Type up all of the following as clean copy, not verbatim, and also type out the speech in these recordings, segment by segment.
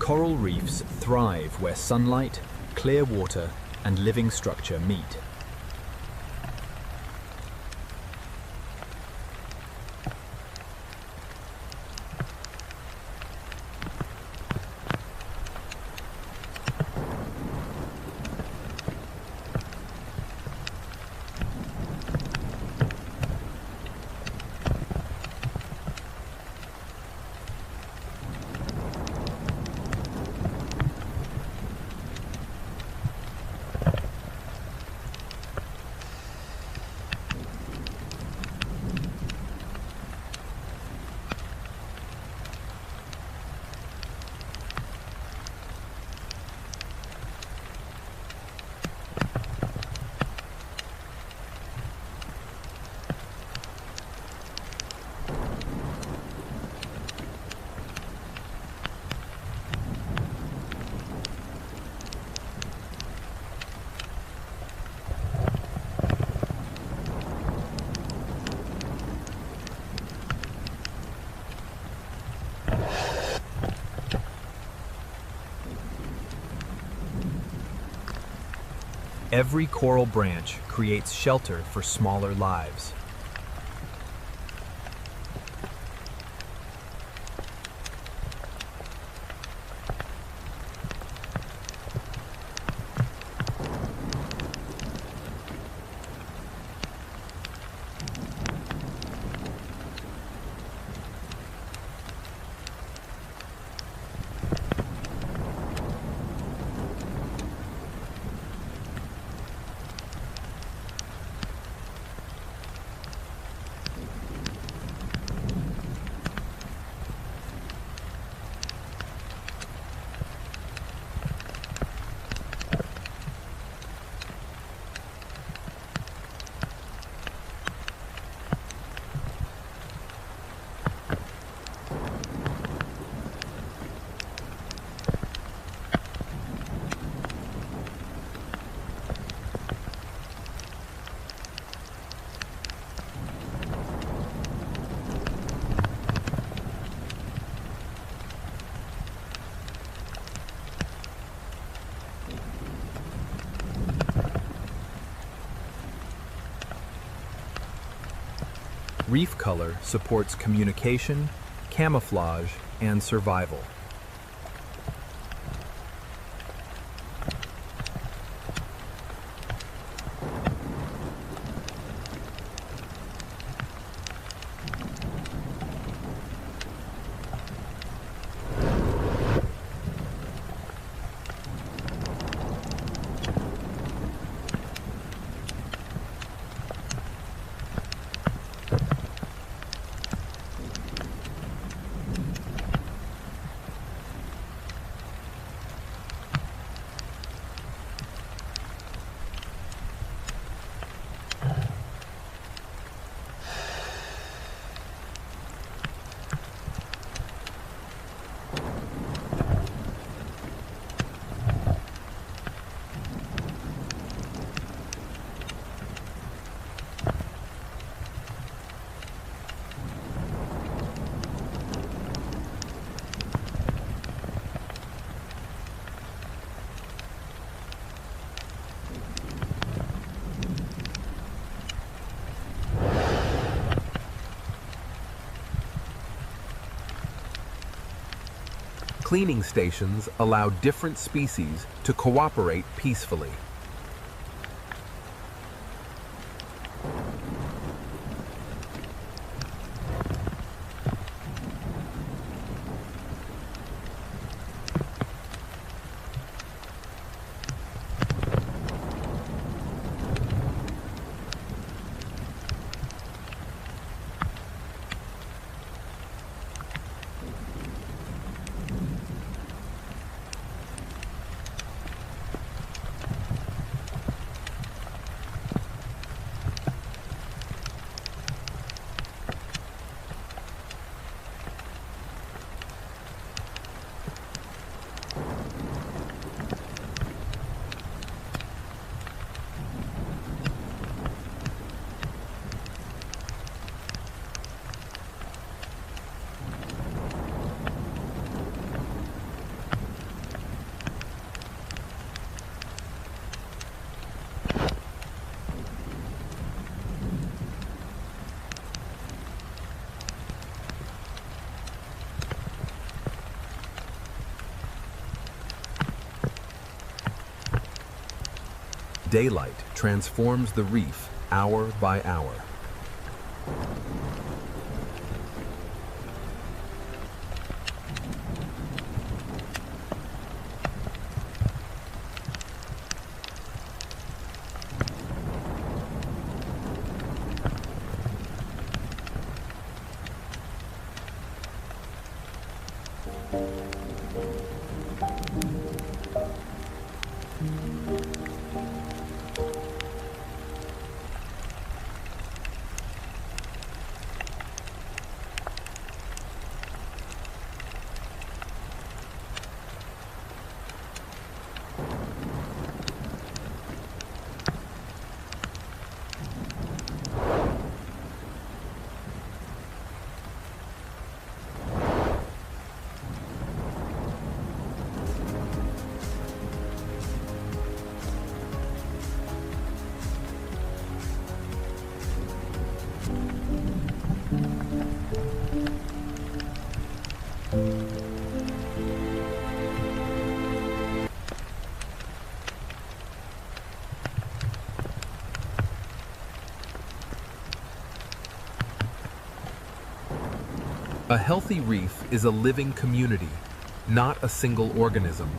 Coral reefs thrive where sunlight, clear water, and living structure meet. Every coral branch creates shelter for smaller lives. Reef color supports communication, camouflage, and survival. Cleaning stations allow different species to cooperate peacefully. Daylight transforms the reef hour by hour. A healthy reef is a living community, not a single organism.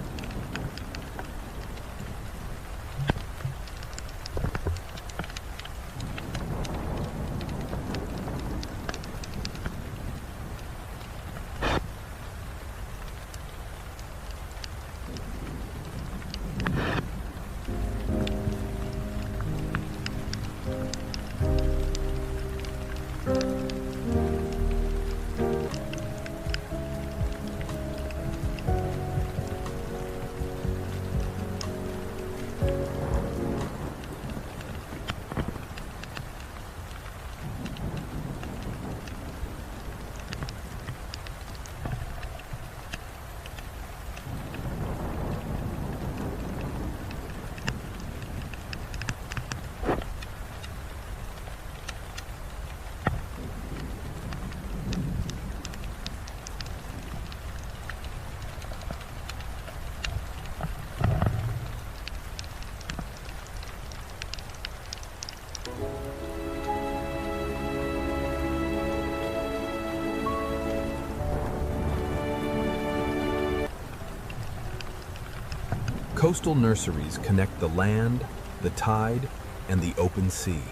Coastal nurseries connect the land, the tide, and the open sea.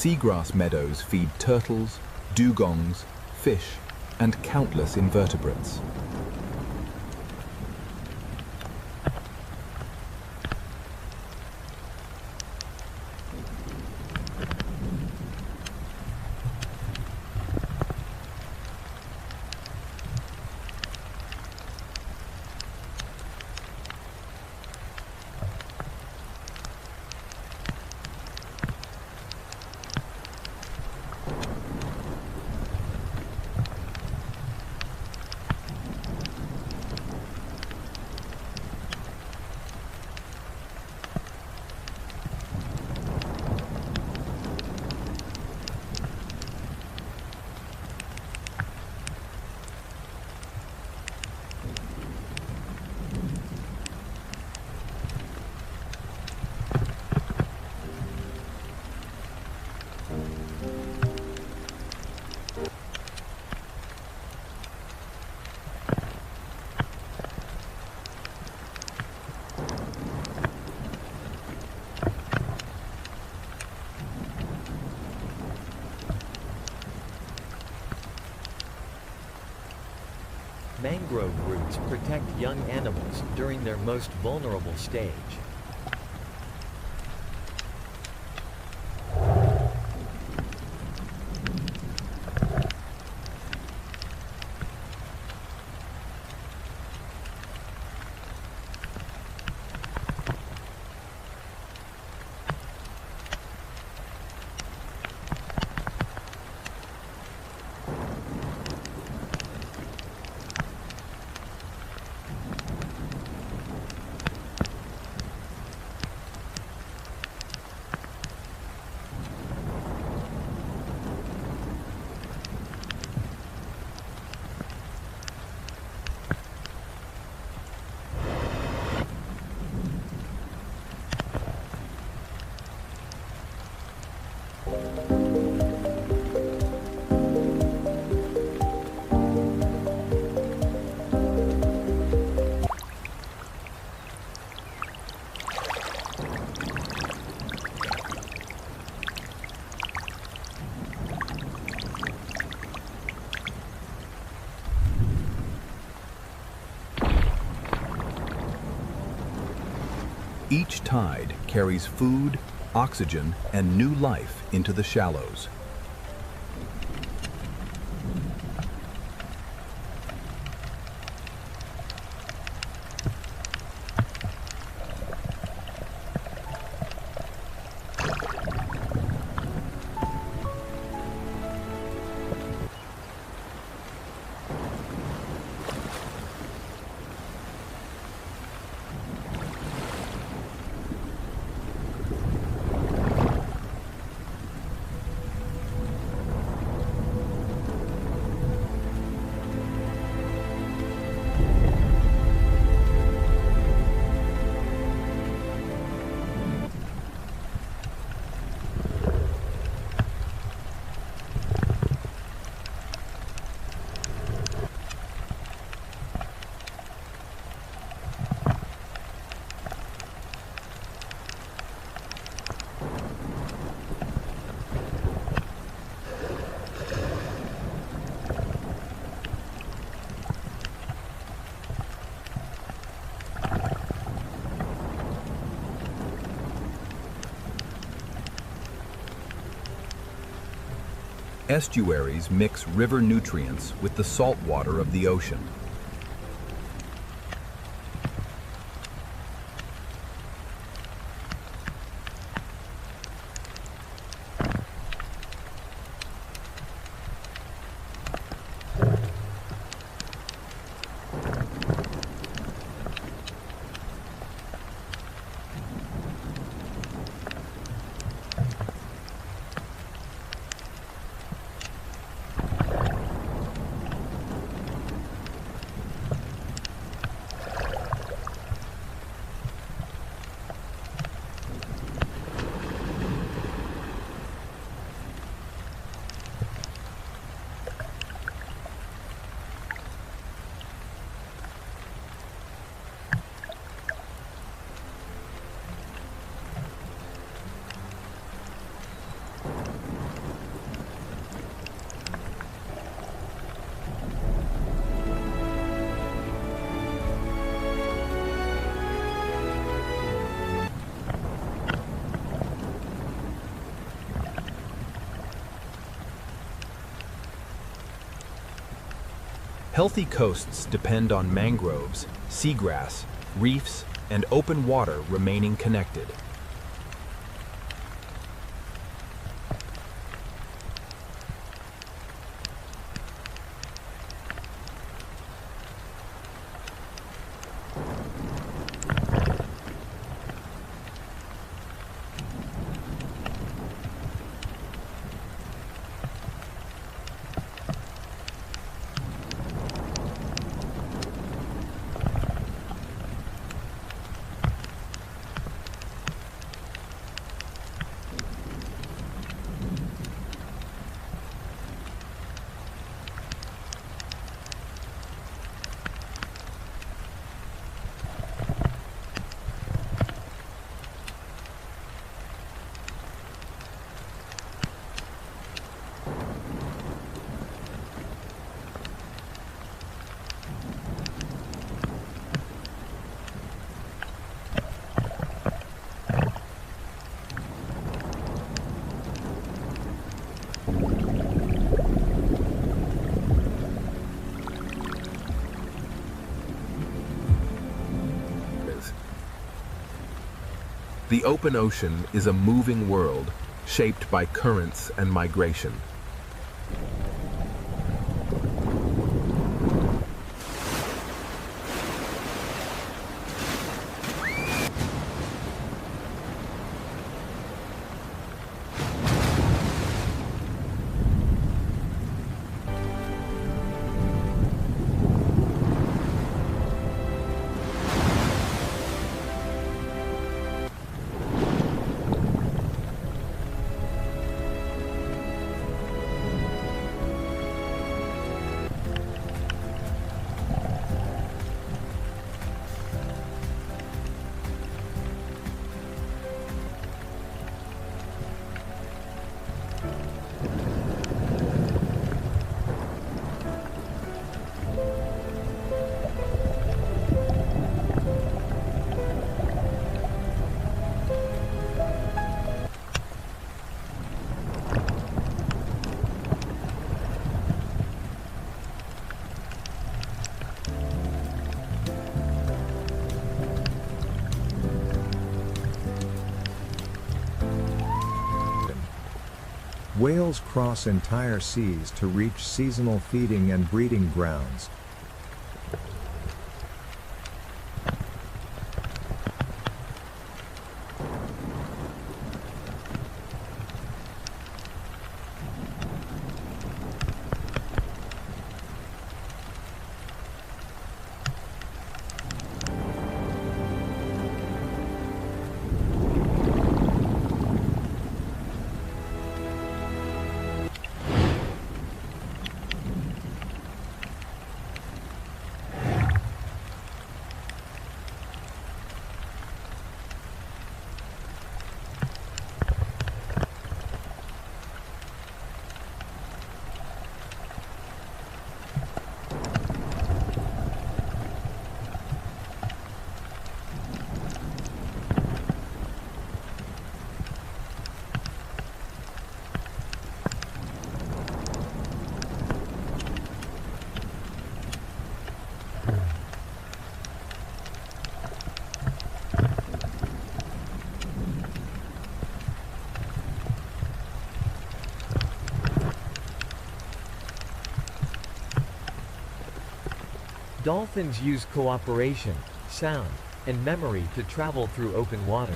Seagrass meadows feed turtles, dugongs, fish, and countless invertebrates. mangrove roots protect young animals during their most vulnerable stage. Each tide carries food, oxygen, and new life into the shallows. Estuaries mix river nutrients with the salt water of the ocean. Healthy coasts depend on mangroves, seagrass, reefs, and open water remaining connected. The open ocean is a moving world shaped by currents and migration. Whales cross entire seas to reach seasonal feeding and breeding grounds. Dolphins use cooperation, sound, and memory to travel through open water.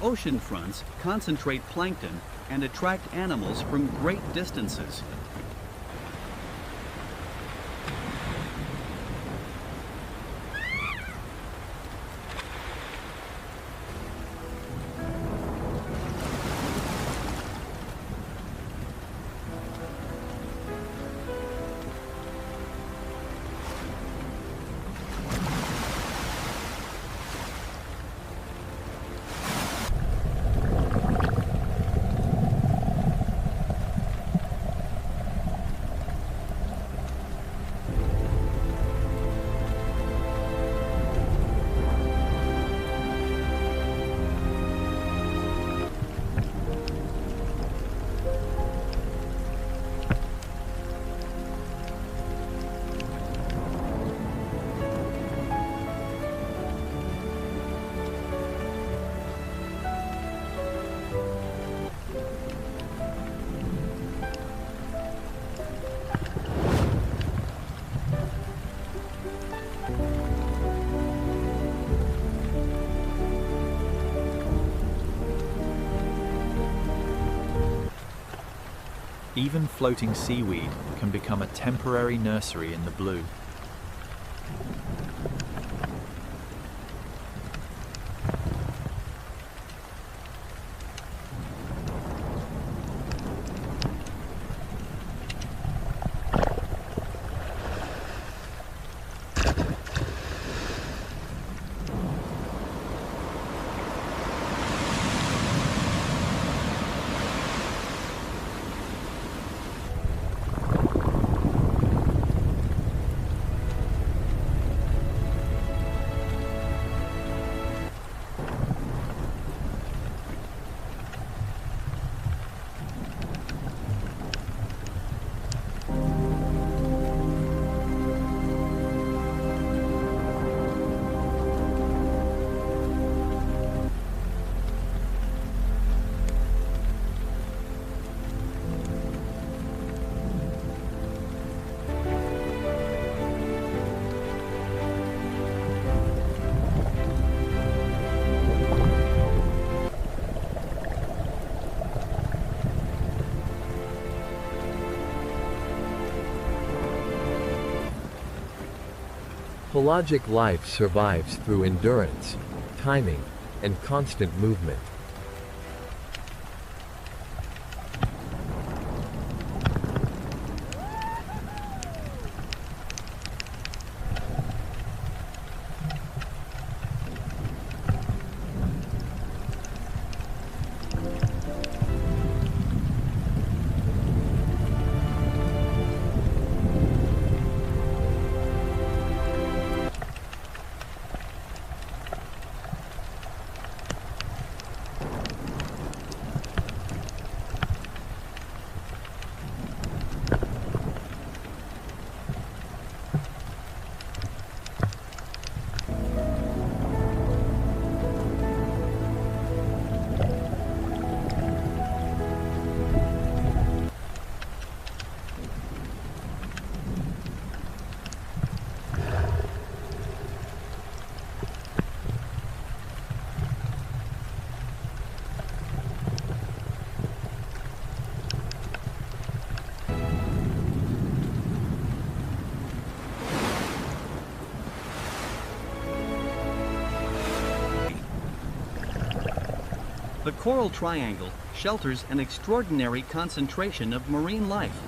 Ocean fronts concentrate plankton and attract animals from great distances. Even floating seaweed can become a temporary nursery in the blue. Pelagic life survives through endurance, timing, and constant movement. The Coral Triangle shelters an extraordinary concentration of marine life.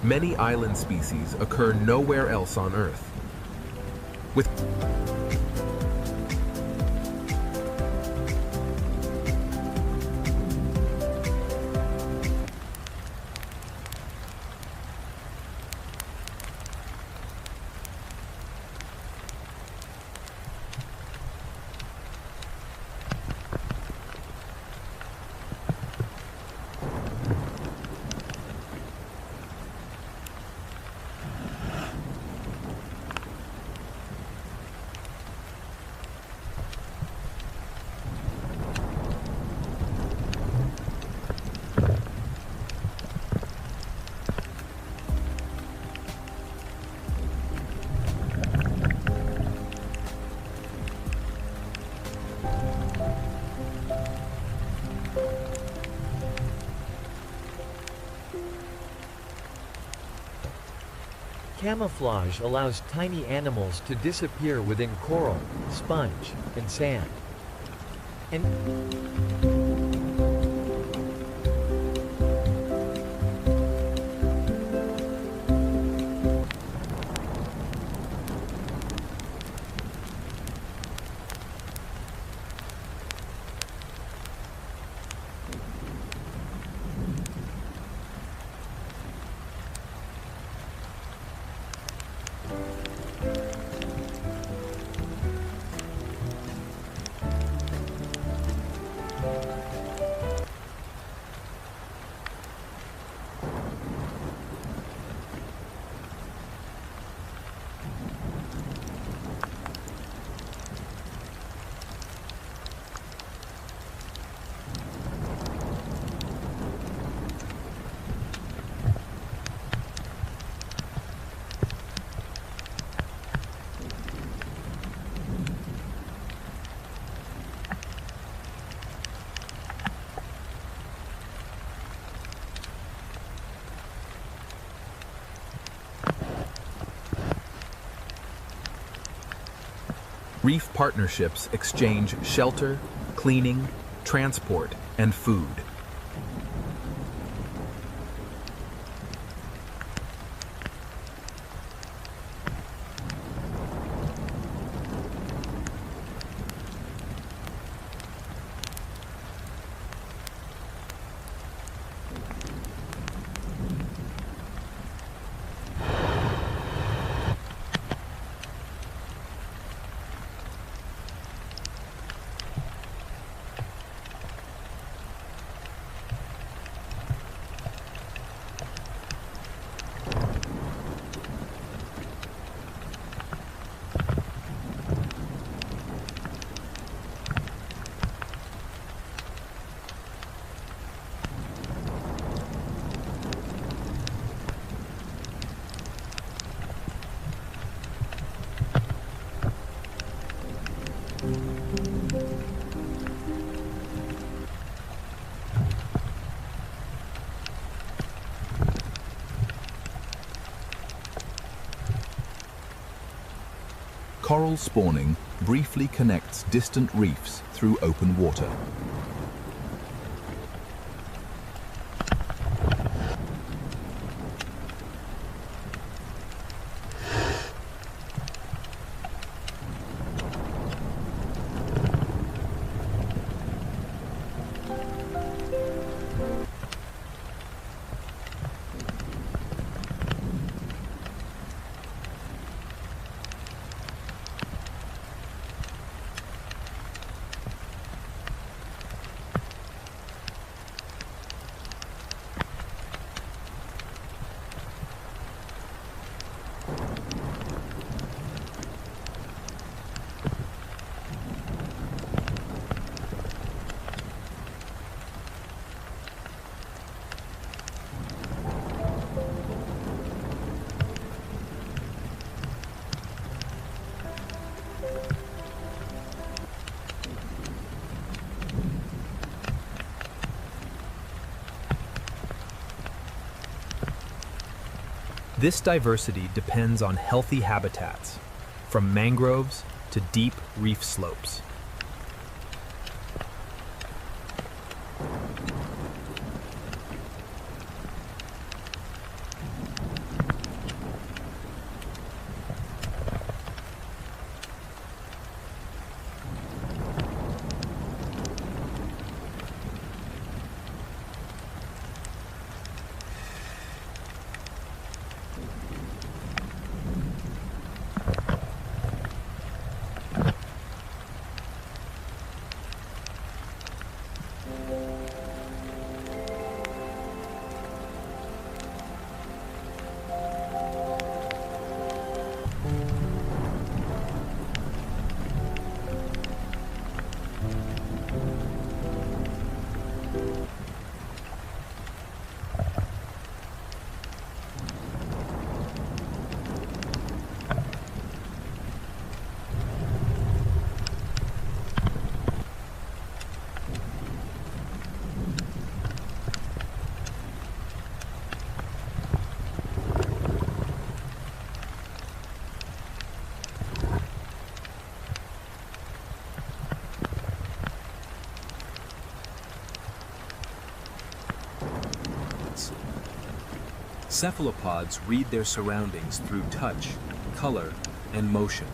Many island species occur nowhere else on Earth. With Camouflage allows tiny animals to disappear within coral, sponge, and sand. And Reef partnerships exchange shelter, cleaning, transport, and food. Coral spawning briefly connects distant reefs through open water. This diversity depends on healthy habitats, from mangroves to deep reef slopes. Cephalopods read their surroundings through touch, color, and motion.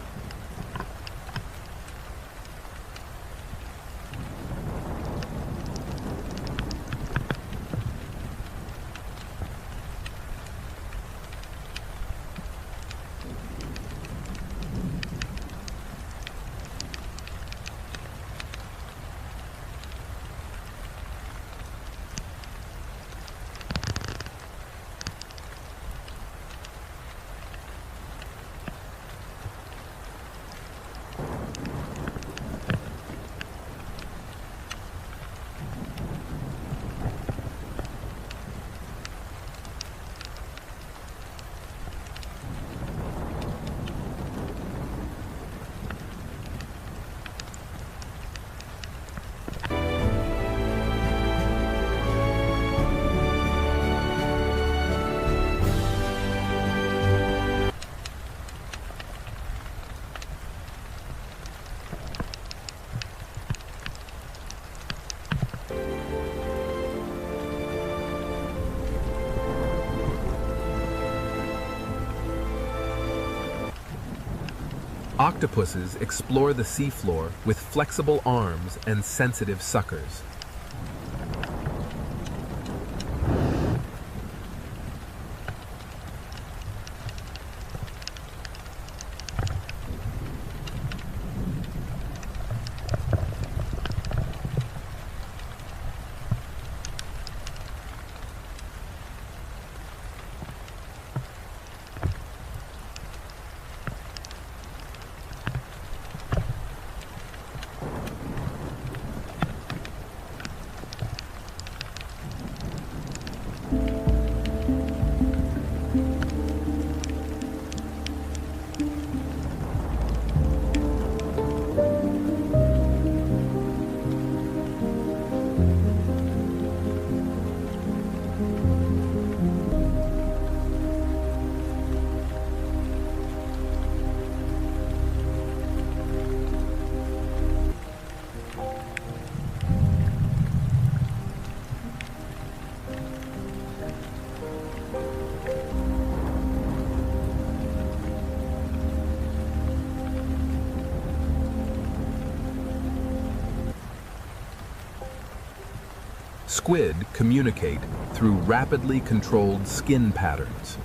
Octopuses explore the seafloor with flexible arms and sensitive suckers. Squid communicate through rapidly controlled skin patterns.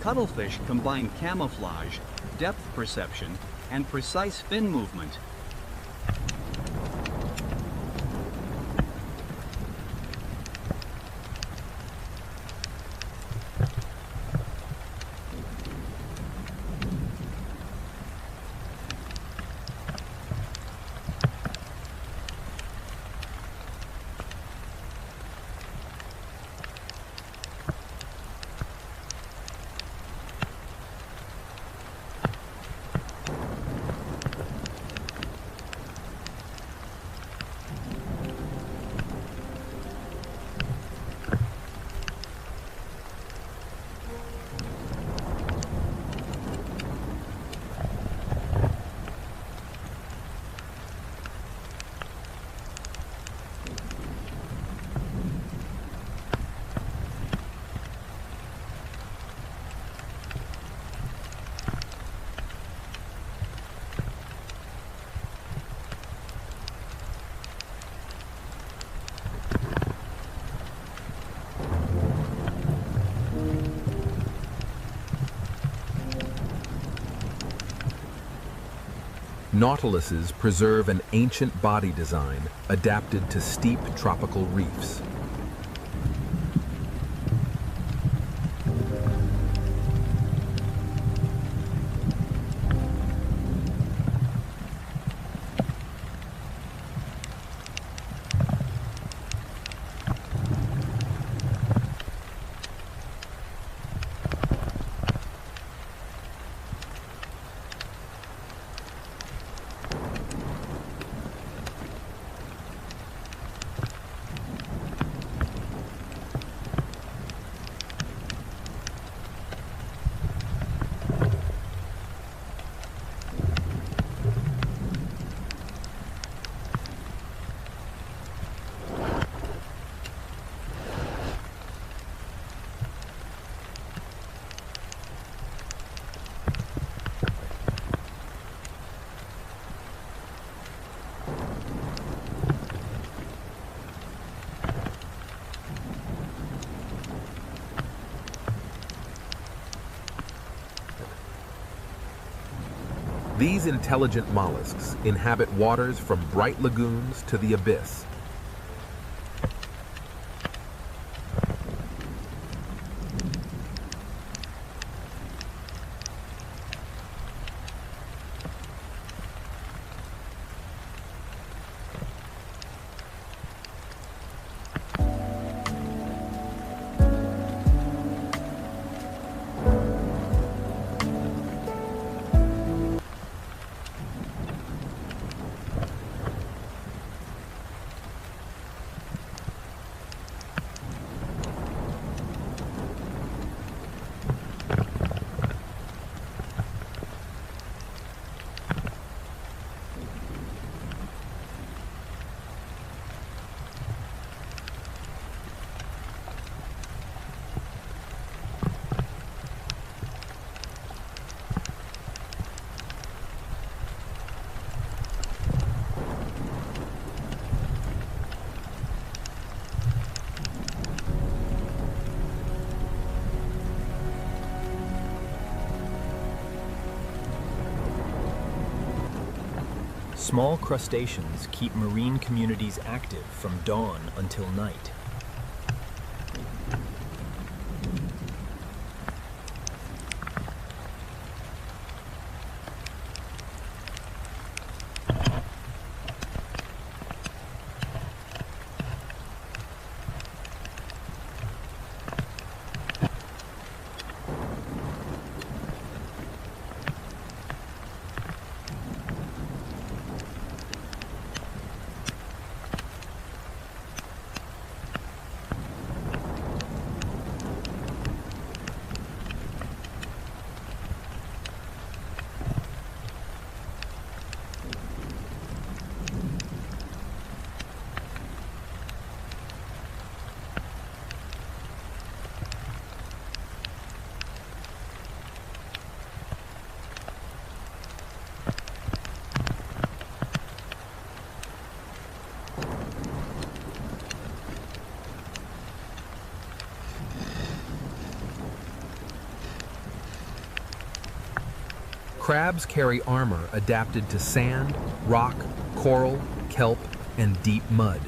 Cuttlefish combine camouflage, depth perception, and precise fin movement. Nautiluses preserve an ancient body design adapted to steep tropical reefs. These intelligent mollusks inhabit waters from bright lagoons to the abyss. Small crustaceans keep marine communities active from dawn until night. Crabs carry armor adapted to sand, rock, coral, kelp, and deep mud.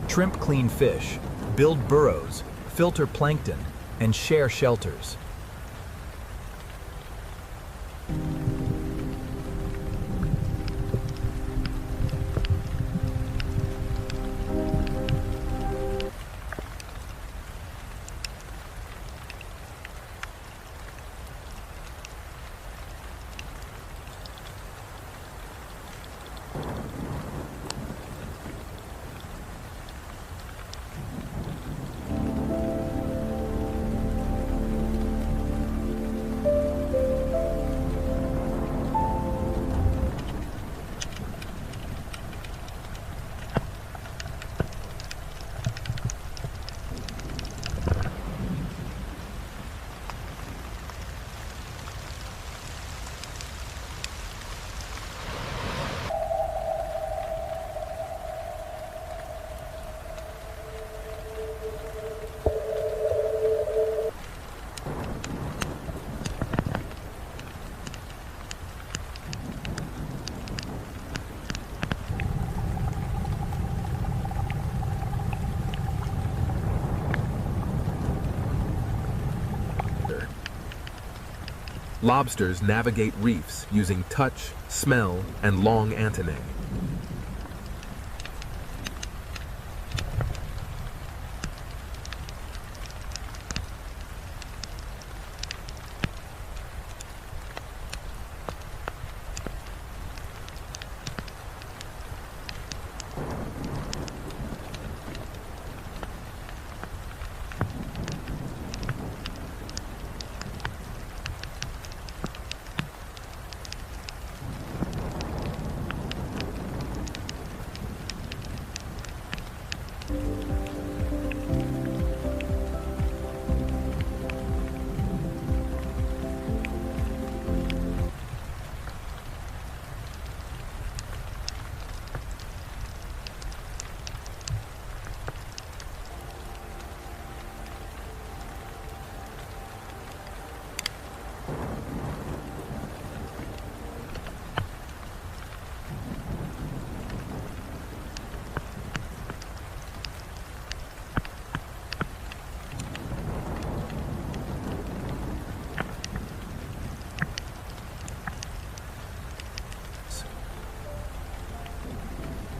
Shrimp clean fish, build burrows, filter plankton, and share shelters. Lobsters navigate reefs using touch, smell, and long antennae.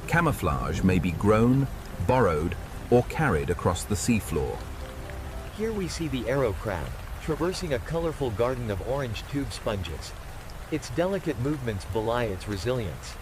Camouflage may be grown, borrowed, or carried across the seafloor. Here we see the arrow crab, traversing a colorful garden of orange tube sponges. Its delicate movements belie its resilience.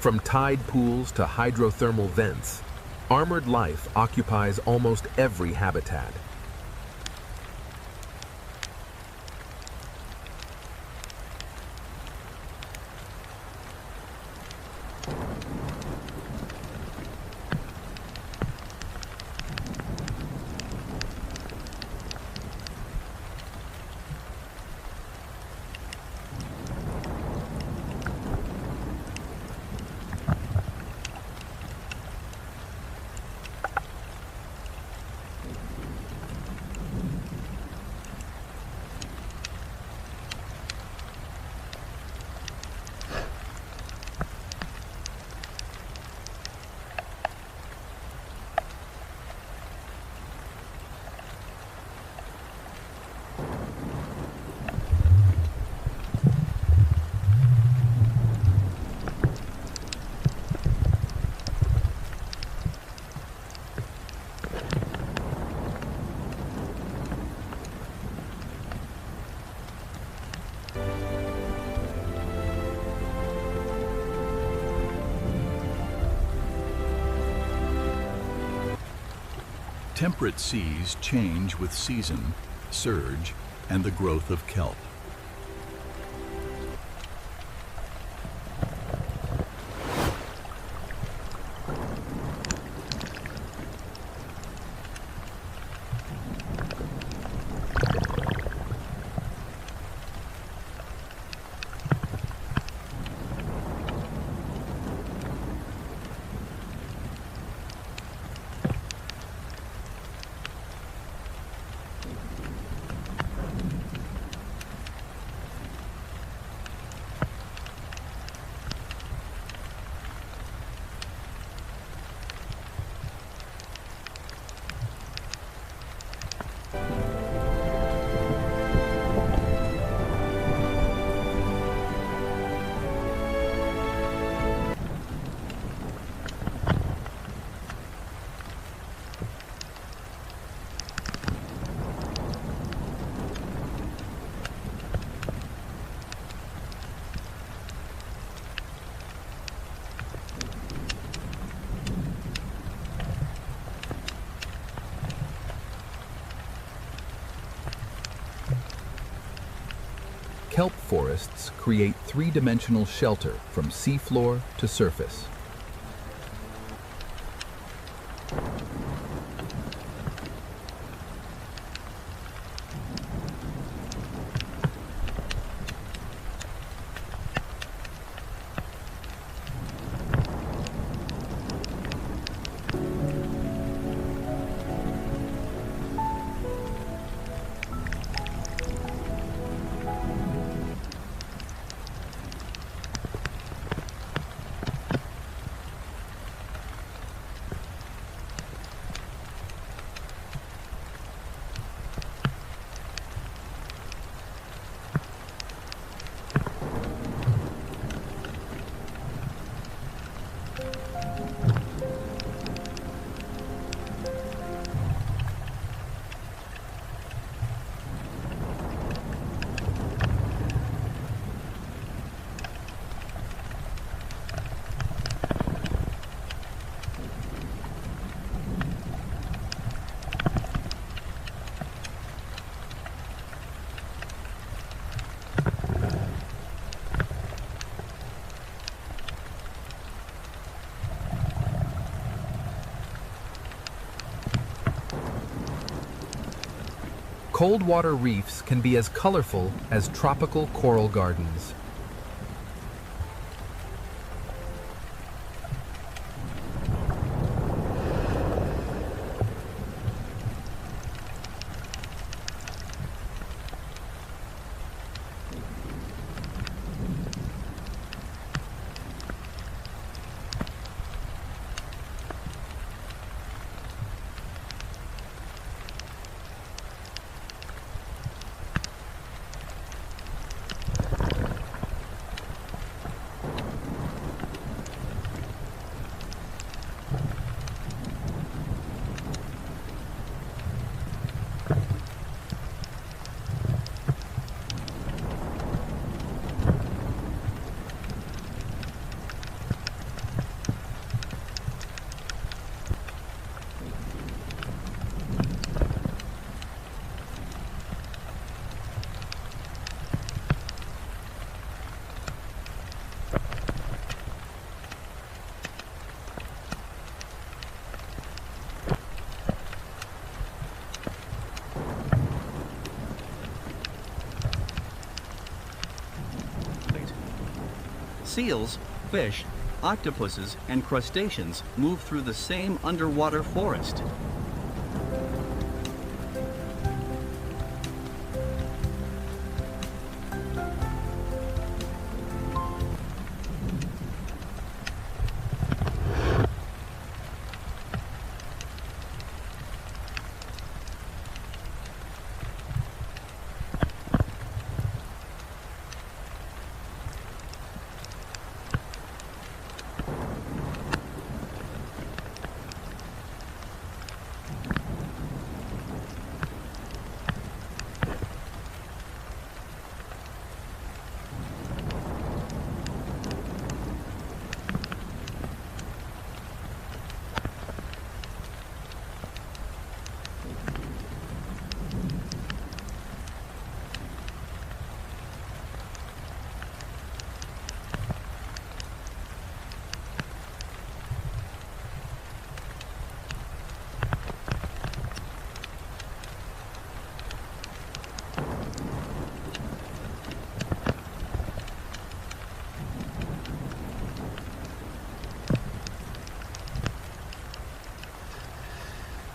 From tide pools to hydrothermal vents, armored life occupies almost every habitat. temperate seas change with season, surge, and the growth of kelp. Kelp forests create three-dimensional shelter from seafloor to surface. Cold water reefs can be as colorful as tropical coral gardens. Seals, fish, octopuses, and crustaceans move through the same underwater forest.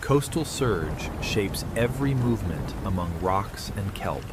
Coastal surge shapes every movement among rocks and kelp.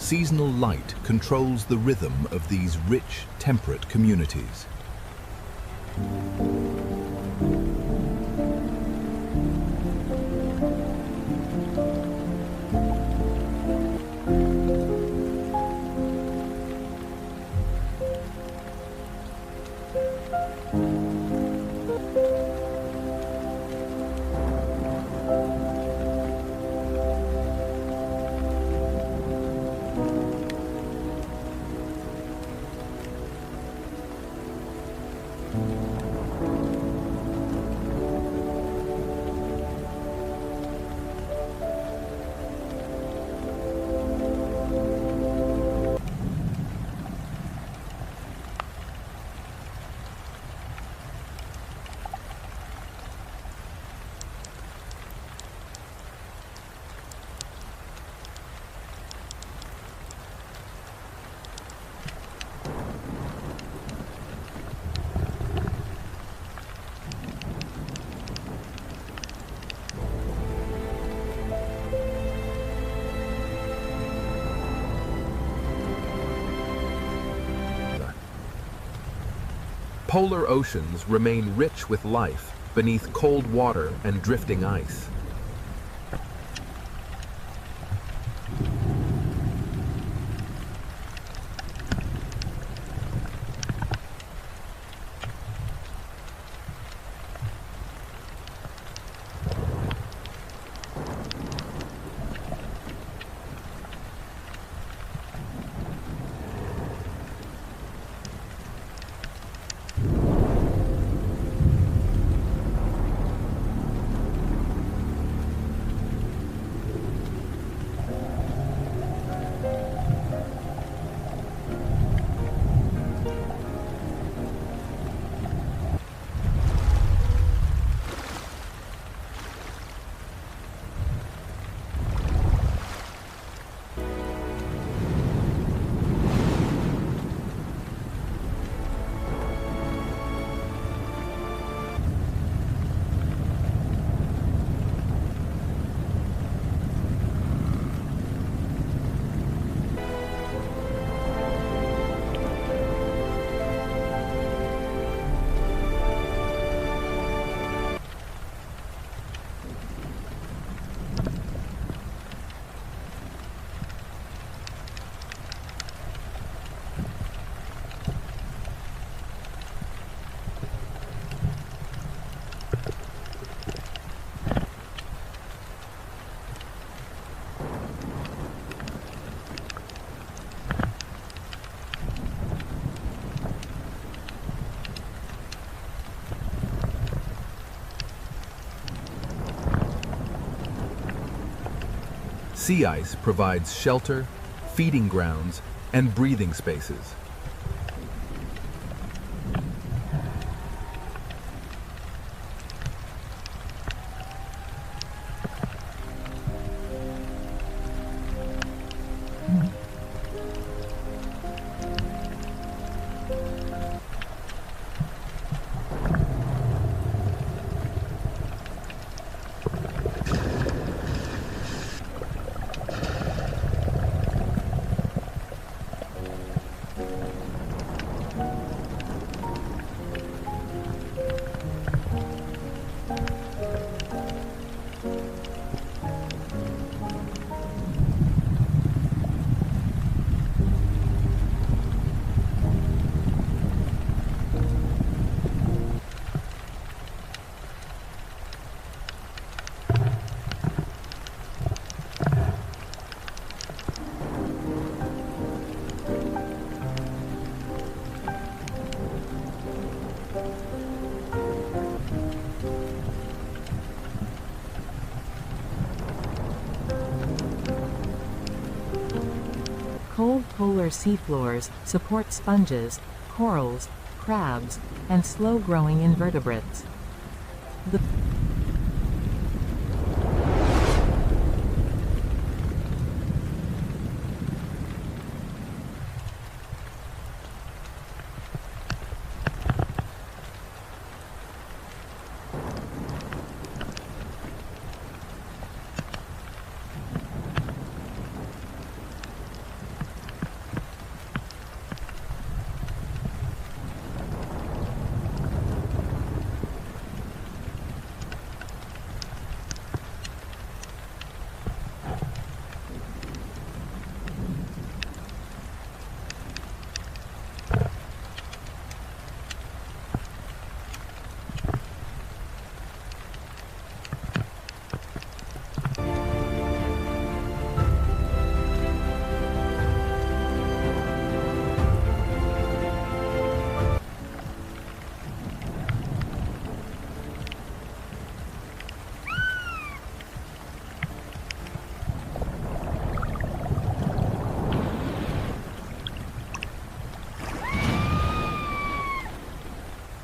Seasonal light controls the rhythm of these rich, temperate communities. Polar oceans remain rich with life beneath cold water and drifting ice. Sea ice provides shelter, feeding grounds, and breathing spaces. Cold polar seafloors support sponges, corals, crabs, and slow-growing invertebrates. The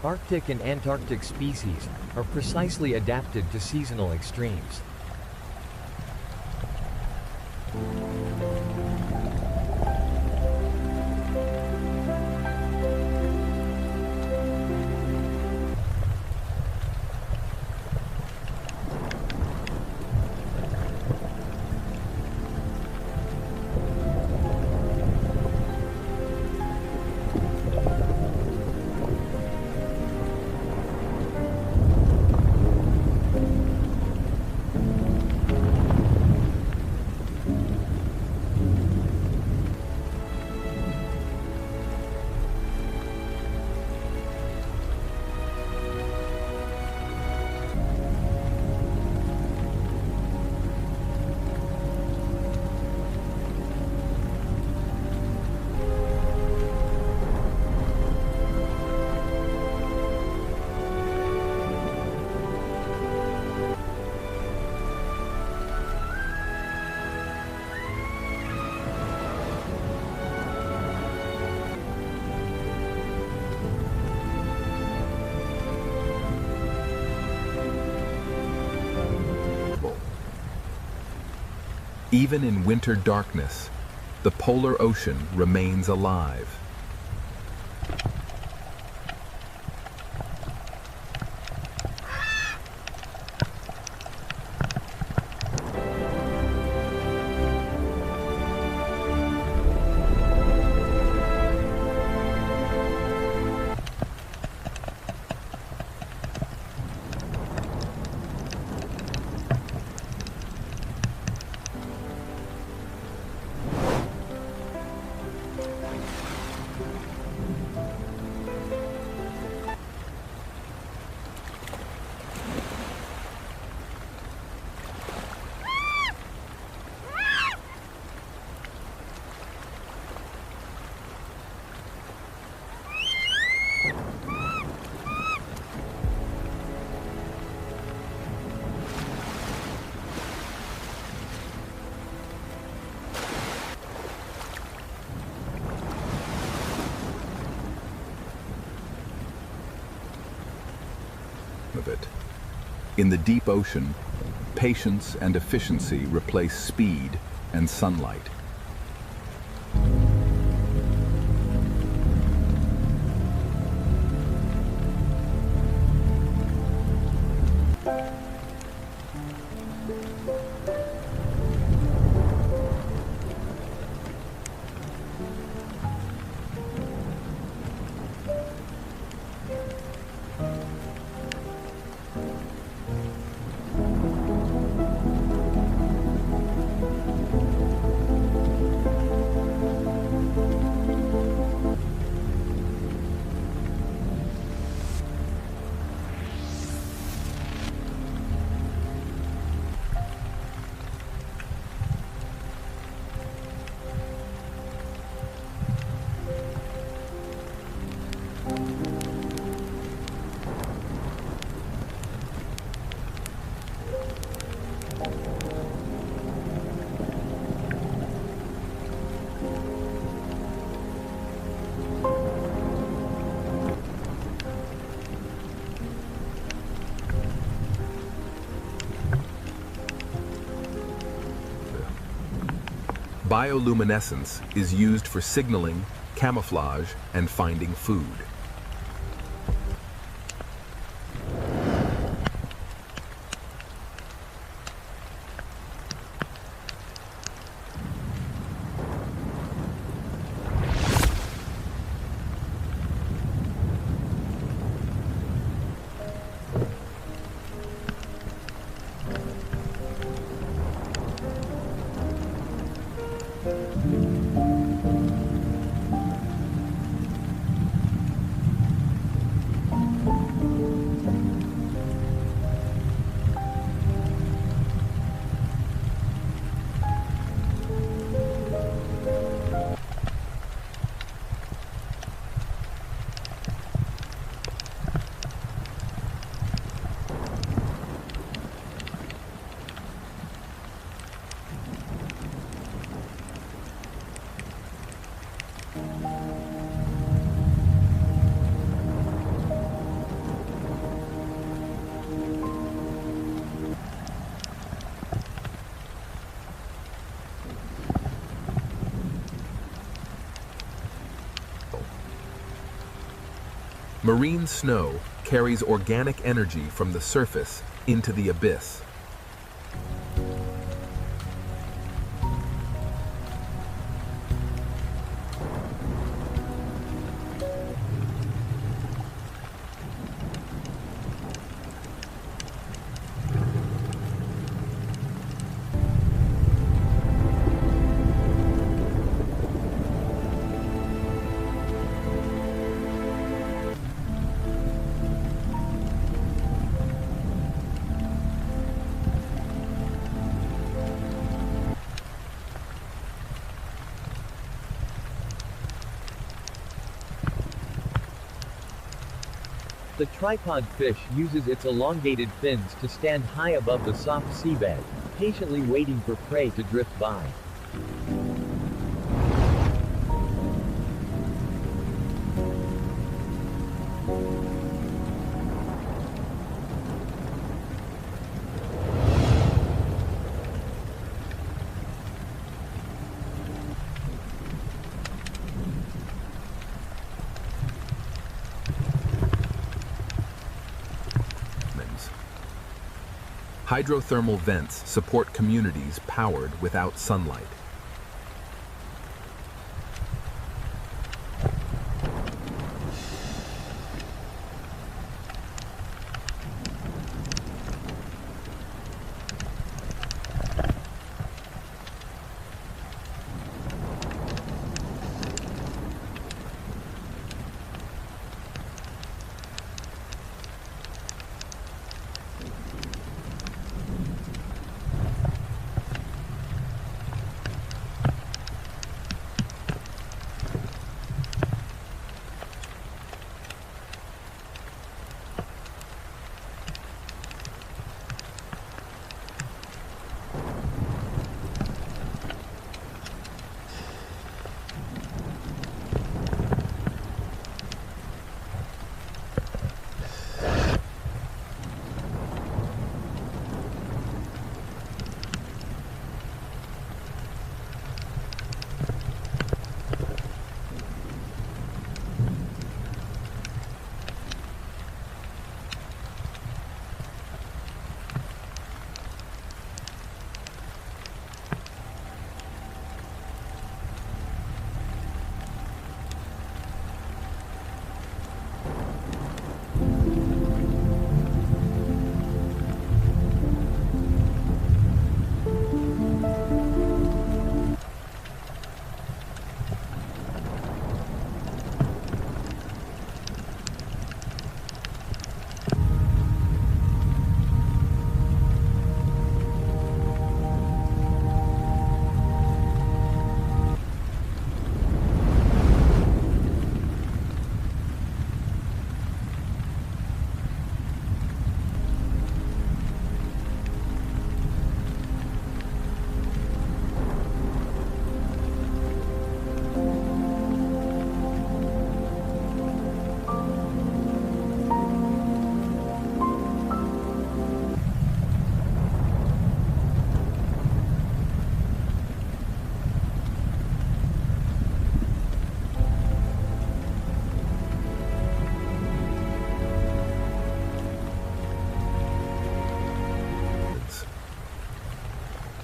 Arctic and Antarctic species are precisely adapted to seasonal extremes. Even in winter darkness, the polar ocean remains alive. Of it. In the deep ocean, patience and efficiency replace speed and sunlight. Bioluminescence is used for signaling, camouflage, and finding food. Marine snow carries organic energy from the surface into the abyss. The tripod fish uses its elongated fins to stand high above the soft seabed, patiently waiting for prey to drift by. Hydrothermal vents support communities powered without sunlight.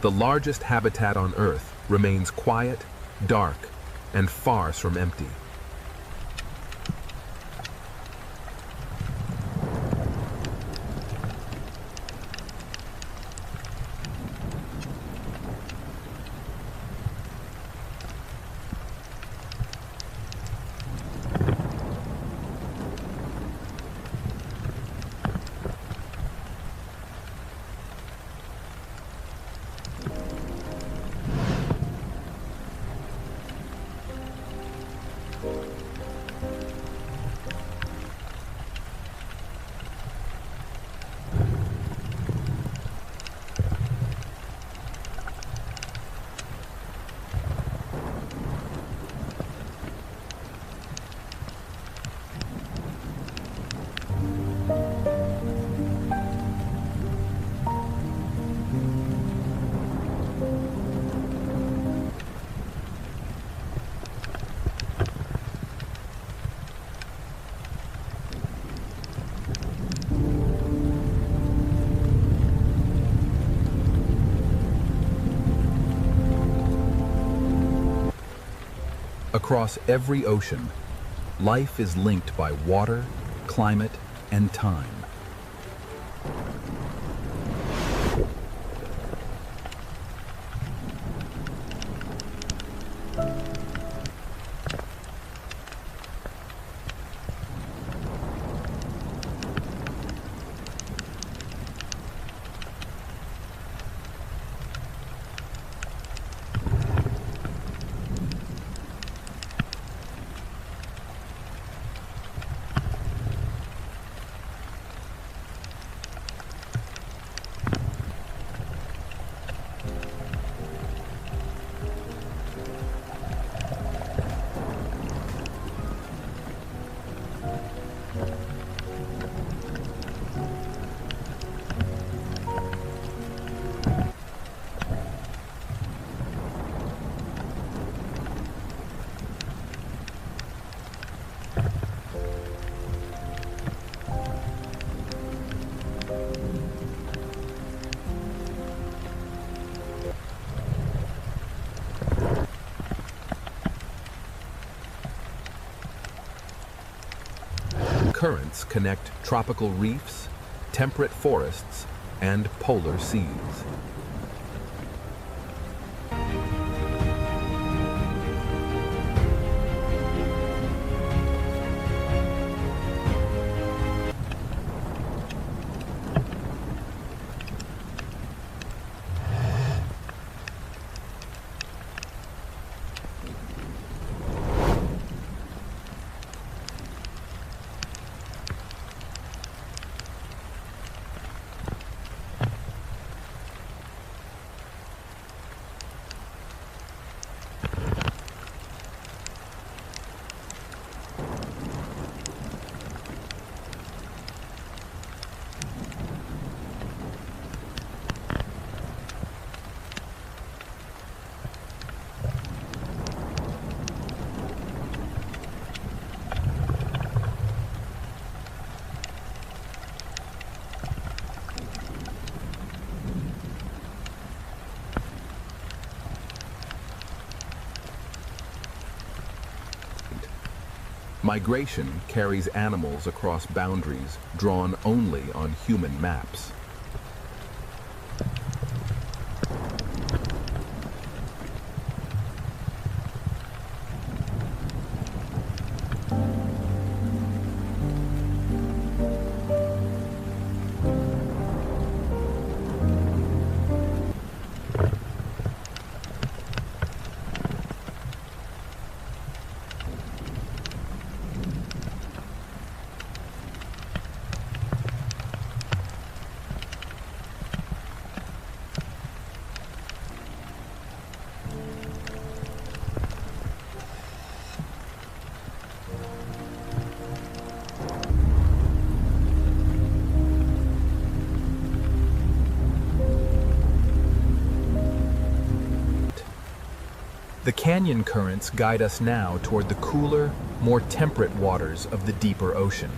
The largest habitat on Earth remains quiet, dark, and far from empty. Across every ocean, life is linked by water, climate, and time. Currents connect tropical reefs, temperate forests, and polar seas. Migration carries animals across boundaries drawn only on human maps. The canyon currents guide us now toward the cooler, more temperate waters of the deeper ocean.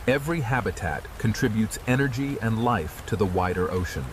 Every habitat contributes energy and life to the wider ocean.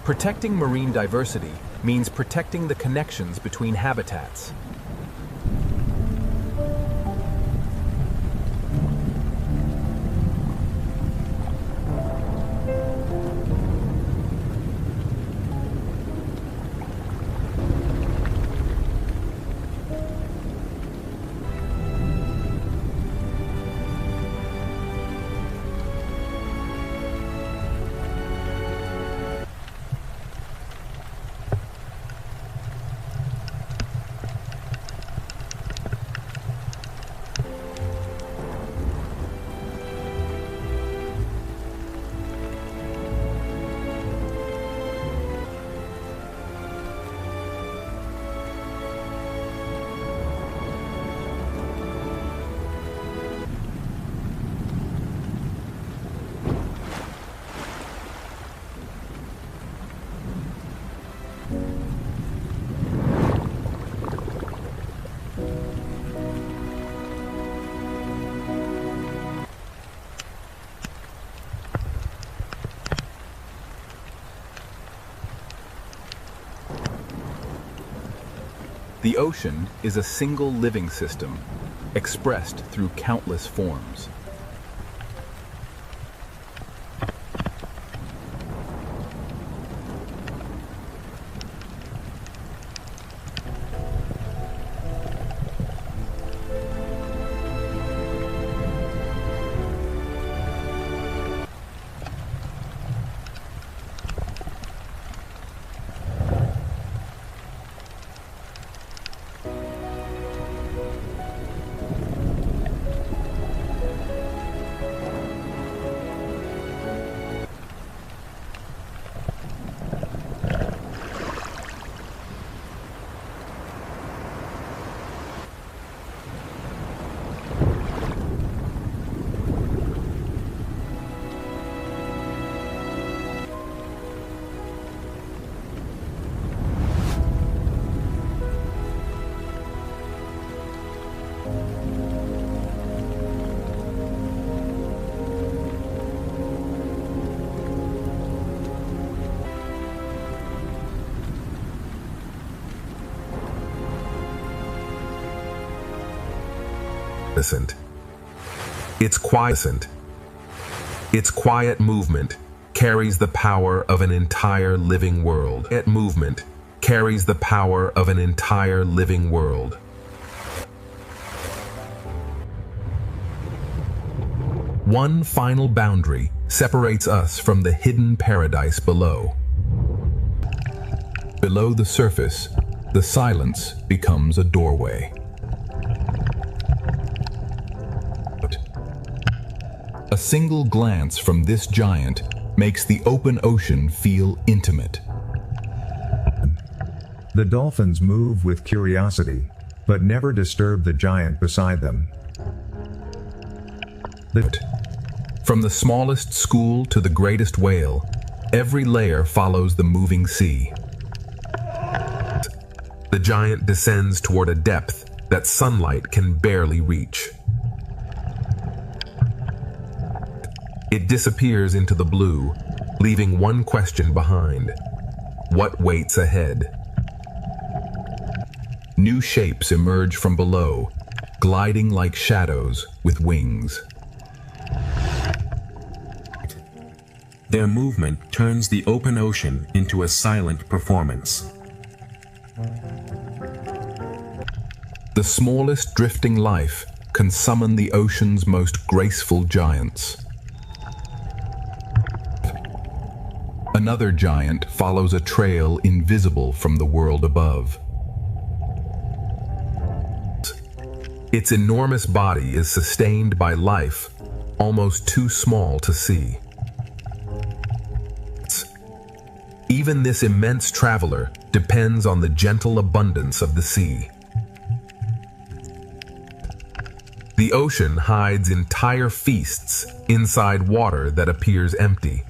Protecting marine diversity means protecting the connections between habitats. The ocean is a single living system, expressed through countless forms. Its quiet movement carries the power of an entire living world. Its movement carries the power of an entire living world. One final boundary separates us from the hidden paradise below. Below the surface, the silence becomes a doorway. A single glance from this giant makes the open ocean feel intimate. The dolphins move with curiosity, but never disturb the giant beside them. From the smallest school to the greatest whale, every layer follows the moving sea. The giant descends toward a depth that sunlight can barely reach. It disappears into the blue, leaving one question behind. What waits ahead? New shapes emerge from below, gliding like shadows with wings. Their movement turns the open ocean into a silent performance. The smallest drifting life can summon the ocean's most graceful giants. Another giant follows a trail invisible from the world above. Its enormous body is sustained by life, almost too small to see. Even this immense traveler depends on the gentle abundance of the sea. The ocean hides entire feasts inside water that appears empty.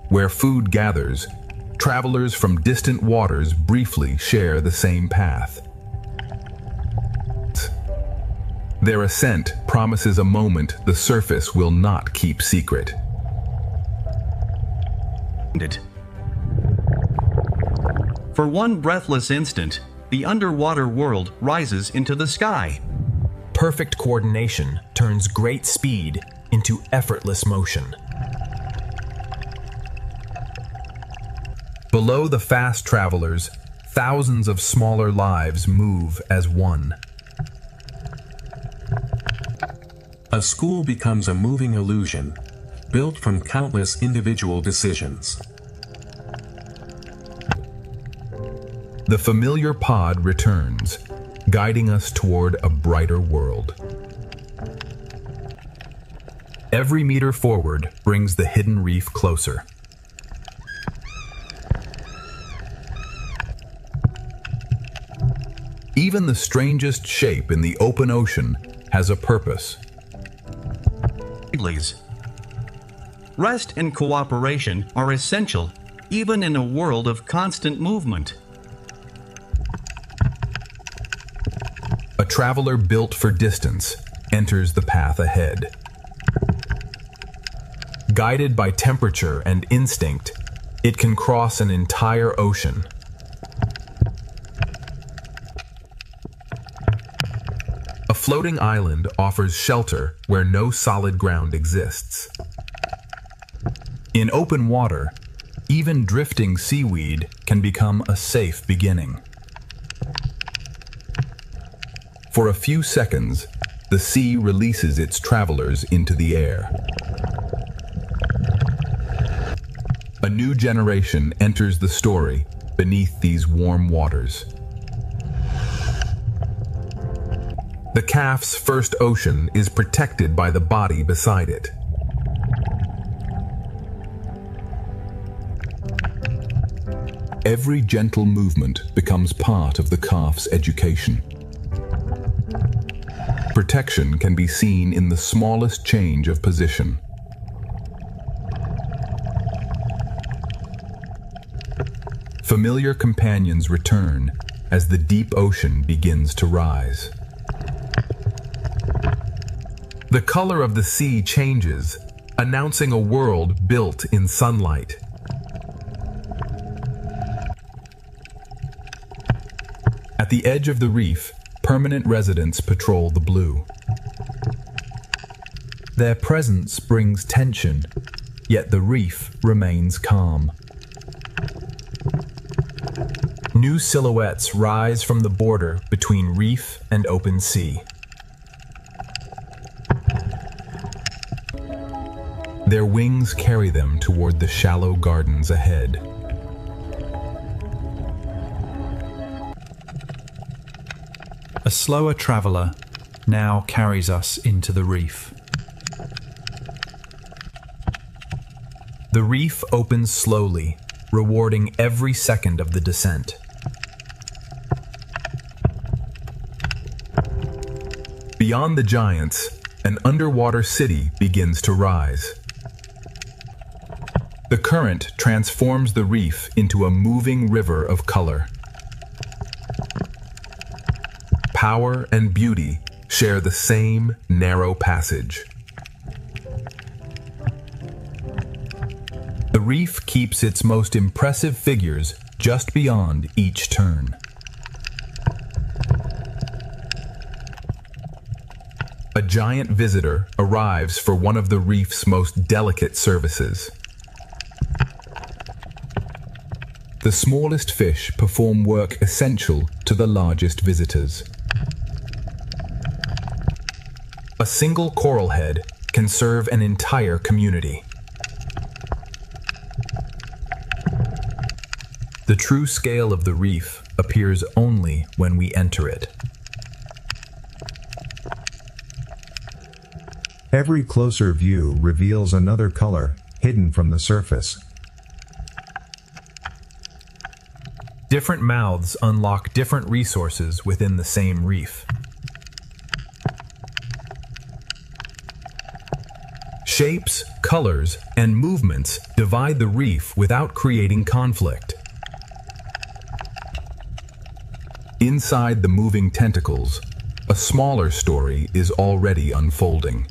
Where food gathers, travelers from distant waters briefly share the same path. Their ascent promises a moment the surface will not keep secret. For one breathless instant, the underwater world rises into the sky. Perfect coordination turns great speed into effortless motion. Below the fast travelers, thousands of smaller lives move as one. A school becomes a moving illusion, built from countless individual decisions. The familiar pod returns, guiding us toward a brighter world. Every meter forward brings the hidden reef closer. Even the strangest shape in the open ocean has a purpose. Rest and cooperation are essential, even in a world of constant movement. A traveler built for distance enters the path ahead. Guided by temperature and instinct, it can cross an entire ocean. A floating island offers shelter where no solid ground exists. In open water, even drifting seaweed can become a safe beginning. For a few seconds, the sea releases its travelers into the air. A new generation enters the story beneath these warm waters. The calf's first ocean is protected by the body beside it. Every gentle movement becomes part of the calf's education. Protection can be seen in the smallest change of position. Familiar companions return as the deep ocean begins to rise. The color of the sea changes, announcing a world built in sunlight. At the edge of the reef, permanent residents patrol the blue. Their presence brings tension, yet the reef remains calm. New silhouettes rise from the border between reef and open sea. Their wings carry them toward the shallow gardens ahead. A slower traveler now carries us into the reef. The reef opens slowly, rewarding every second of the descent. Beyond the giants, an underwater city begins to rise. The current transforms the reef into a moving river of color. Power and beauty share the same narrow passage. The reef keeps its most impressive figures just beyond each turn. A giant visitor arrives for one of the reef's most delicate services. The smallest fish perform work essential to the largest visitors. A single coral head can serve an entire community. The true scale of the reef appears only when we enter it. Every closer view reveals another color, hidden from the surface. Different mouths unlock different resources within the same reef. Shapes, colors, and movements divide the reef without creating conflict. Inside the moving tentacles, a smaller story is already unfolding.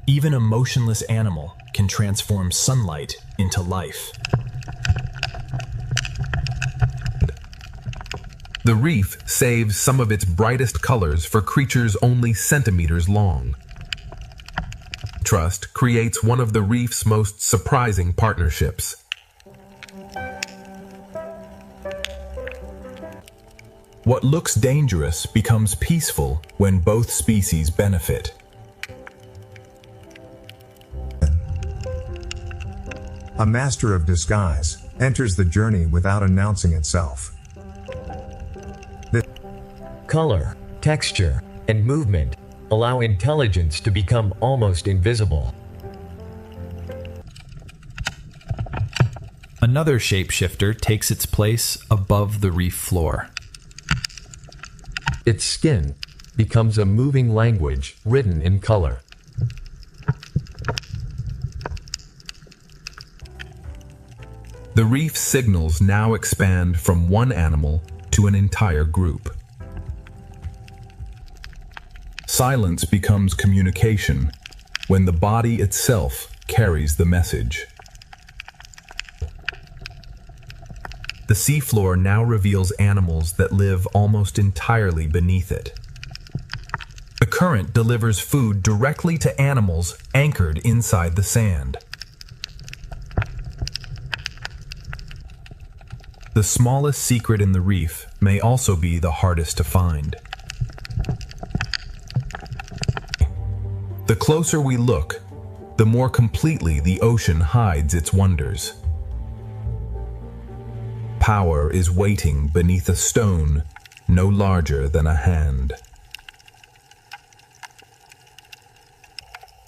Even a motionless animal can transform sunlight into life. The reef saves some of its brightest colors for creatures only centimeters long. Trust creates one of the reef's most surprising partnerships. What looks dangerous becomes peaceful when both species benefit. A master of disguise enters the journey without announcing itself. Color, texture, and movement allow intelligence to become almost invisible. Another shapeshifter takes its place above the reef floor. Its skin becomes a moving language written in color. The reef's signals now expand from one animal to an entire group. Silence becomes communication when the body itself carries the message. The seafloor now reveals animals that live almost entirely beneath it. The current delivers food directly to animals anchored inside the sand. The smallest secret in the reef may also be the hardest to find. The closer we look, the more completely the ocean hides its wonders. Power is waiting beneath a stone no larger than a hand.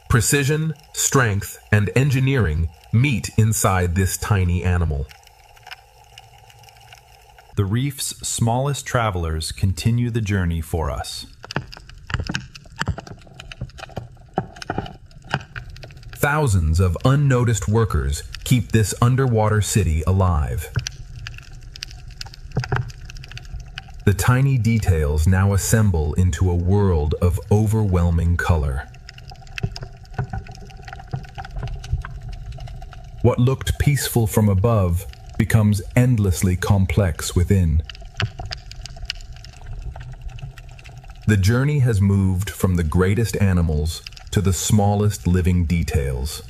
Precision, strength, and engineering meet inside this tiny animal. The reef's smallest travelers continue the journey for us. Thousands of unnoticed workers keep this underwater city alive. The tiny details now assemble into a world of overwhelming color. What looked peaceful from above becomes endlessly complex within. The journey has moved from the greatest animals to the smallest living details.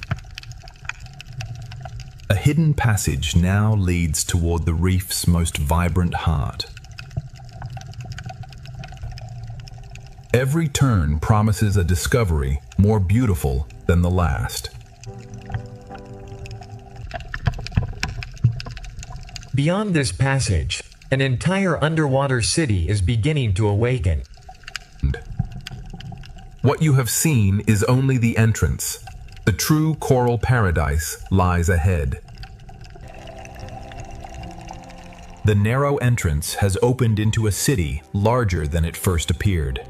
A hidden passage now leads toward the reef's most vibrant heart. Every turn promises a discovery more beautiful than the last. Beyond this passage, an entire underwater city is beginning to awaken. What you have seen is only the entrance. The true coral paradise lies ahead. The narrow entrance has opened into a city larger than it first appeared.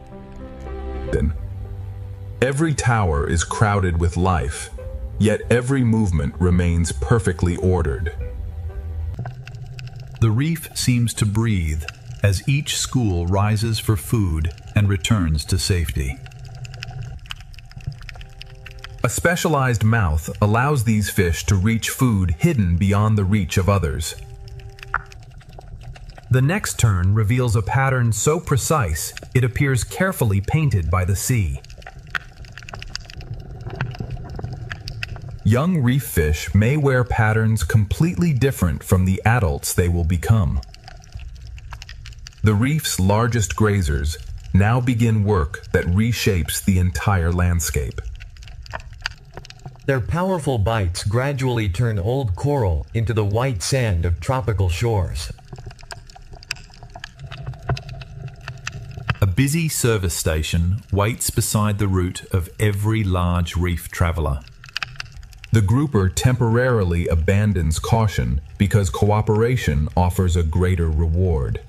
Every tower is crowded with life, yet every movement remains perfectly ordered. The reef seems to breathe as each school rises for food and returns to safety. A specialized mouth allows these fish to reach food hidden beyond the reach of others. The next turn reveals a pattern so precise it appears carefully painted by the sea. Young reef fish may wear patterns completely different from the adults they will become. The reef's largest grazers now begin work that reshapes the entire landscape. Their powerful bites gradually turn old coral into the white sand of tropical shores. A busy service station waits beside the route of every large reef traveler. The grouper temporarily abandons caution because cooperation offers a greater reward.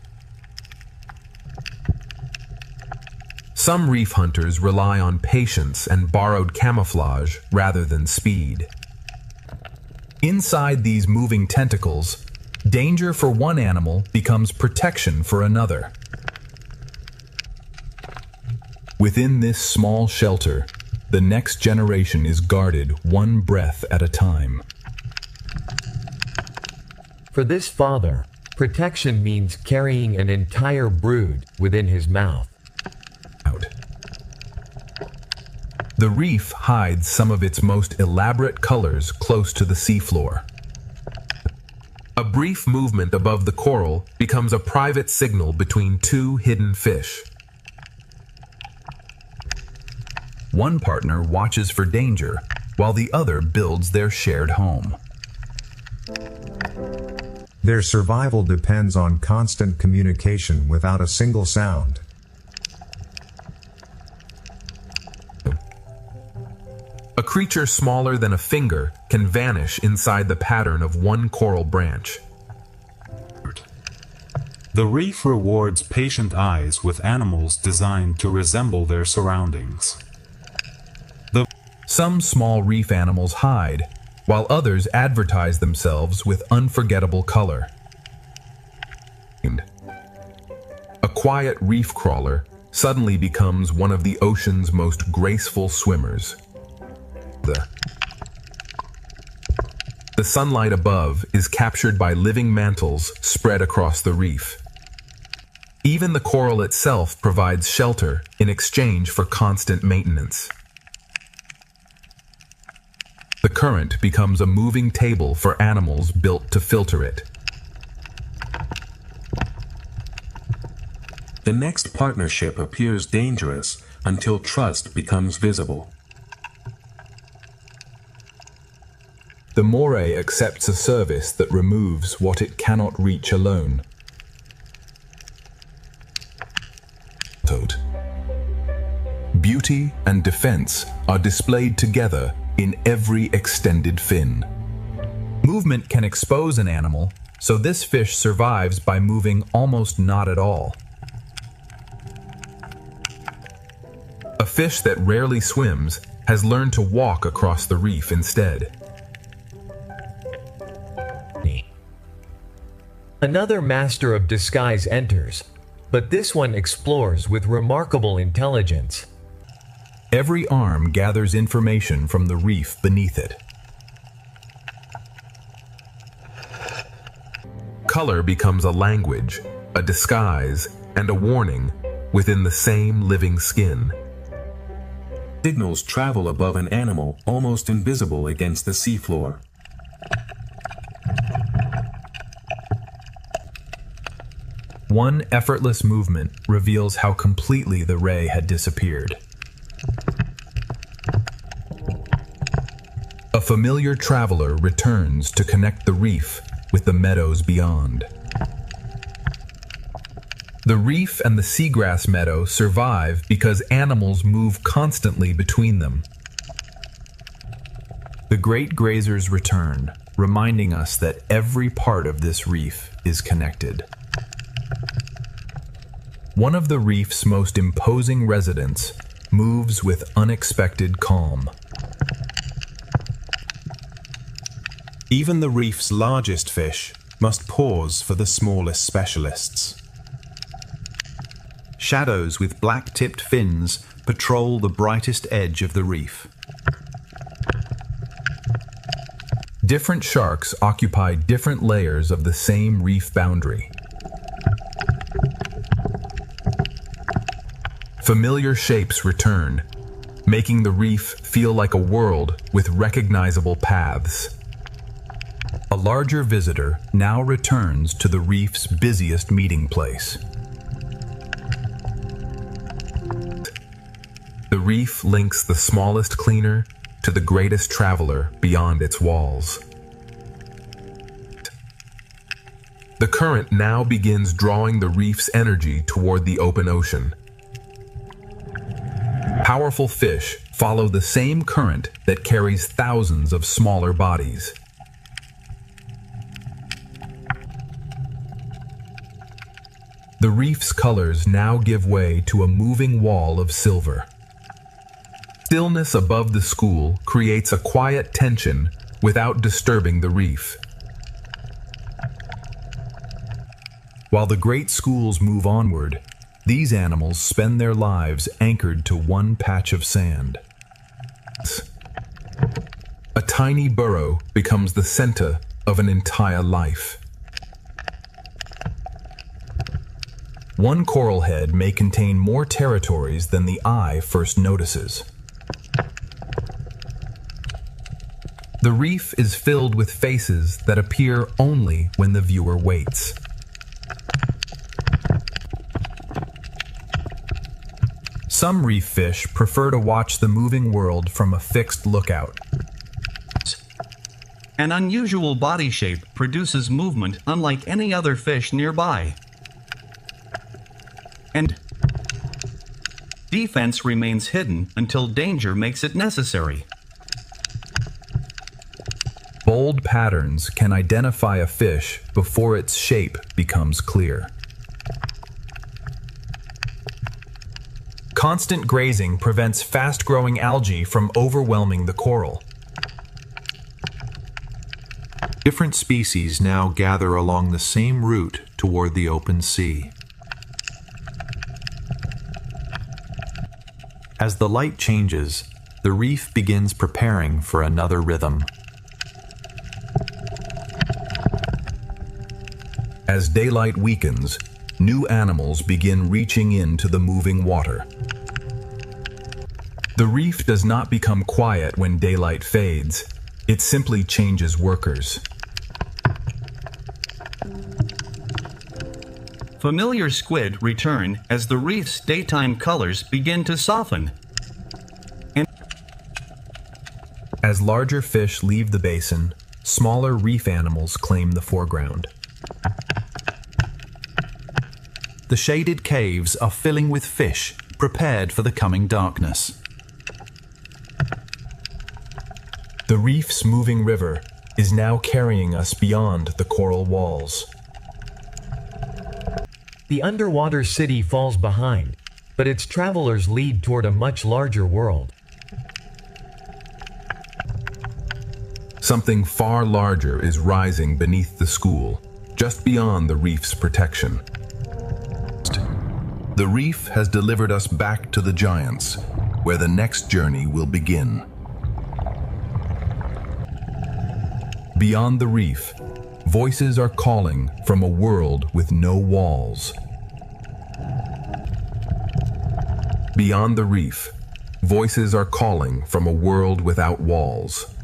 Some reef hunters rely on patience and borrowed camouflage rather than speed. Inside these moving tentacles, danger for one animal becomes protection for another. Within this small shelter, the next generation is guarded one breath at a time. For this father, protection means carrying an entire brood within his mouth. The reef hides some of its most elaborate colors close to the seafloor. A brief movement above the coral becomes a private signal between two hidden fish. One partner watches for danger, while the other builds their shared home. Their survival depends on constant communication without a single sound. A creature smaller than a finger can vanish inside the pattern of one coral branch. The reef rewards patient eyes with animals designed to resemble their surroundings. Some small reef animals hide, while others advertise themselves with unforgettable color. A quiet reef crawler suddenly becomes one of the ocean's most graceful swimmers. The sunlight above is captured by living mantles spread across the reef. Even the coral itself provides shelter in exchange for constant maintenance. The current becomes a moving table for animals built to filter it. The next partnership appears dangerous until trust becomes visible. The moray accepts a service that removes what it cannot reach alone. Beauty and defense are displayed together in every extended fin. Movement can expose an animal, so this fish survives by moving almost not at all. A fish that rarely swims has learned to walk across the reef instead. Another master of disguise enters, but this one explores with remarkable intelligence. Every arm gathers information from the reef beneath it. Color becomes a language, a disguise, and a warning within the same living skin. Signals travel above an animal almost invisible against the seafloor. One effortless movement reveals how completely the ray had disappeared. A familiar traveler returns to connect the reef with the meadows beyond. The reef and the seagrass meadow survive because animals move constantly between them. The great grazers return, reminding us that every part of this reef is connected. One of the reef's most imposing residents moves with unexpected calm. Even the reef's largest fish must pause for the smallest specialists. Shadows with black-tipped fins patrol the brightest edge of the reef. Different sharks occupy different layers of the same reef boundary. Familiar shapes return, making the reef feel like a world with recognizable paths. A larger visitor now returns to the reef's busiest meeting place. The reef links the smallest cleaner to the greatest traveler beyond its walls. The current now begins drawing the reef's energy toward the open ocean. Powerful fish follow the same current that carries thousands of smaller bodies. The reef's colors now give way to a moving wall of silver. Stillness above the school creates a quiet tension without disturbing the reef. While the great schools move onward, these animals spend their lives anchored to one patch of sand. A tiny burrow becomes the center of an entire life. One coral head may contain more territories than the eye first notices. The reef is filled with faces that appear only when the viewer waits. Some reef fish prefer to watch the moving world from a fixed lookout. An unusual body shape produces movement unlike any other fish nearby. And defense remains hidden until danger makes it necessary. Bold patterns can identify a fish before its shape becomes clear. Constant grazing prevents fast-growing algae from overwhelming the coral. Different species now gather along the same route toward the open sea. As the light changes, the reef begins preparing for another rhythm. As daylight weakens, new animals begin reaching into the moving water. The reef does not become quiet when daylight fades. It simply changes workers. Familiar squid return as the reef's daytime colors begin to soften. And as larger fish leave the basin, smaller reef animals claim the foreground. The shaded caves are filling with fish, prepared for the coming darkness. The reef's moving river is now carrying us beyond the coral walls. The underwater city falls behind, but its travelers lead toward a much larger world. Something far larger is rising beneath the school, just beyond the reef's protection. The reef has delivered us back to the giants, where the next journey will begin. Beyond the reef, voices are calling from a world with no walls. Beyond the reef, voices are calling from a world without walls.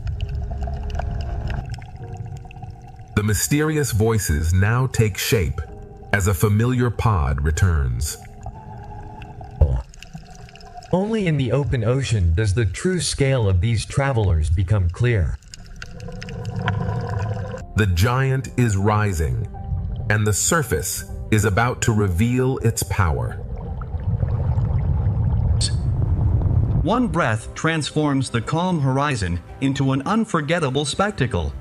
The mysterious voices now take shape as a familiar pod returns. Only in the open ocean does the true scale of these travelers become clear. The giant is rising, and the surface is about to reveal its power. one breath transforms the calm horizon into an unforgettable spectacle.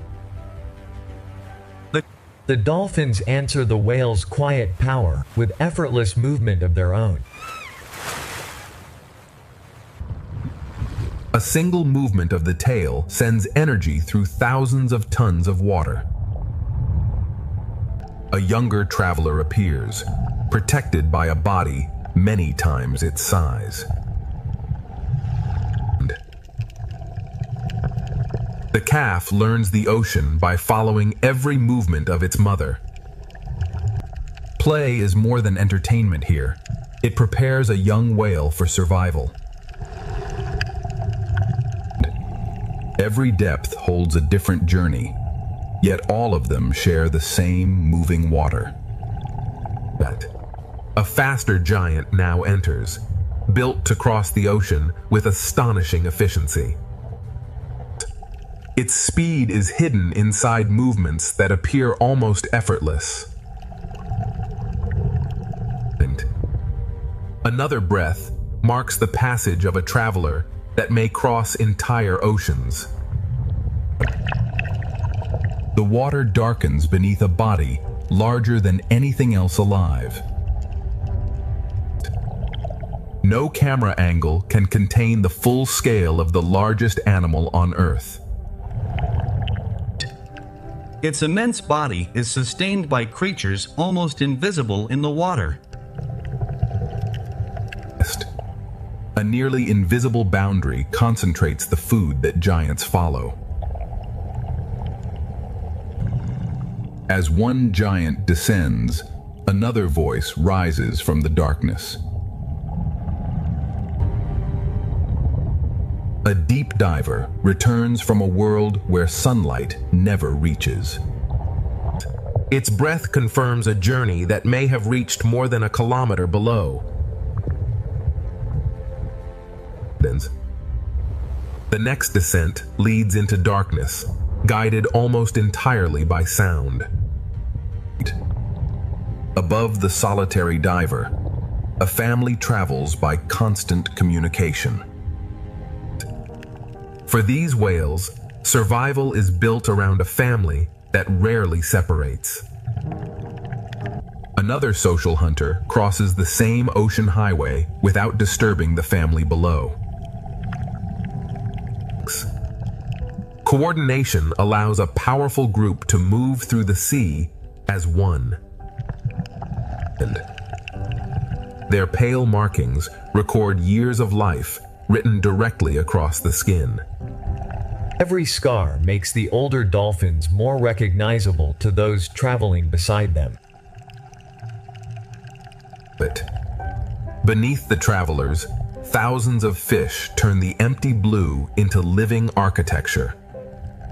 The dolphins answer the whale's quiet power with effortless movement of their own. A single movement of the tail sends energy through thousands of tons of water. A younger traveler appears, protected by a body many times its size. The calf learns the ocean by following every movement of its mother. Play is more than entertainment here. It prepares a young whale for survival. Every depth holds a different journey, yet all of them share the same moving water. A faster giant now enters, built to cross the ocean with astonishing efficiency. Its speed is hidden inside movements that appear almost effortless. Another breath marks the passage of a traveler that may cross entire oceans. The water darkens beneath a body larger than anything else alive. No camera angle can contain the full scale of the largest animal on Earth. Its immense body is sustained by creatures almost invisible in the water. A nearly invisible boundary concentrates the food that giants follow. As one giant descends, another voice rises from the darkness. A deep diver returns from a world where sunlight never reaches. Its breath confirms a journey that may have reached more than a kilometer below. The next descent leads into darkness, guided almost entirely by sound. Above the solitary diver, a family travels by constant communication. For these whales, survival is built around a family that rarely separates. Another social hunter crosses the same ocean highway without disturbing the family below. Coordination allows a powerful group to move through the sea as one. Their pale markings record years of life written directly across the skin. Every scar makes the older dolphins more recognizable to those traveling beside them. But beneath the travelers, thousands of fish turn the empty blue into living architecture.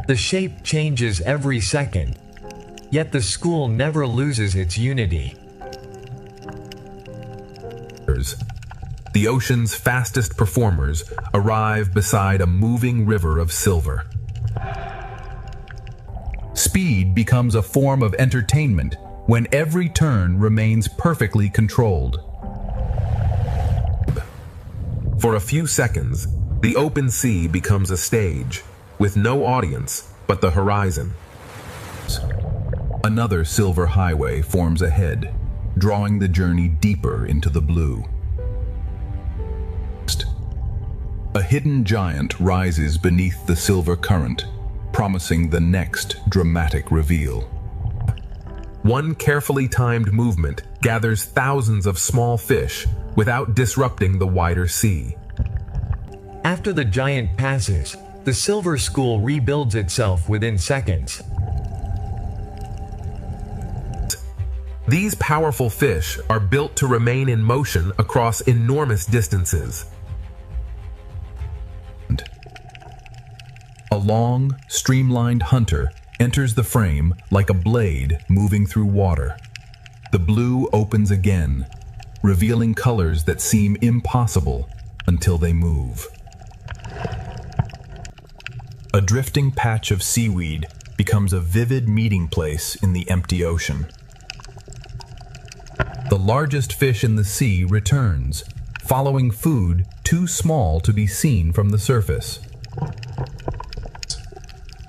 The shape changes every second, yet the school never loses its unity. The ocean's fastest performers arrive beside a moving river of silver. Speed becomes a form of entertainment when every turn remains perfectly controlled. For a few seconds, the open sea becomes a stage, with no audience but the horizon. Another silver highway forms ahead, drawing the journey deeper into the blue. A hidden giant rises beneath the silver current, promising the next dramatic reveal. One carefully timed movement gathers thousands of small fish without disrupting the wider sea. After the giant passes, the Silver School rebuilds itself within seconds. These powerful fish are built to remain in motion across enormous distances. A long, streamlined hunter enters the frame like a blade moving through water. The blue opens again, revealing colors that seem impossible until they move. A drifting patch of seaweed becomes a vivid meeting place in the empty ocean. The largest fish in the sea returns, following food too small to be seen from the surface.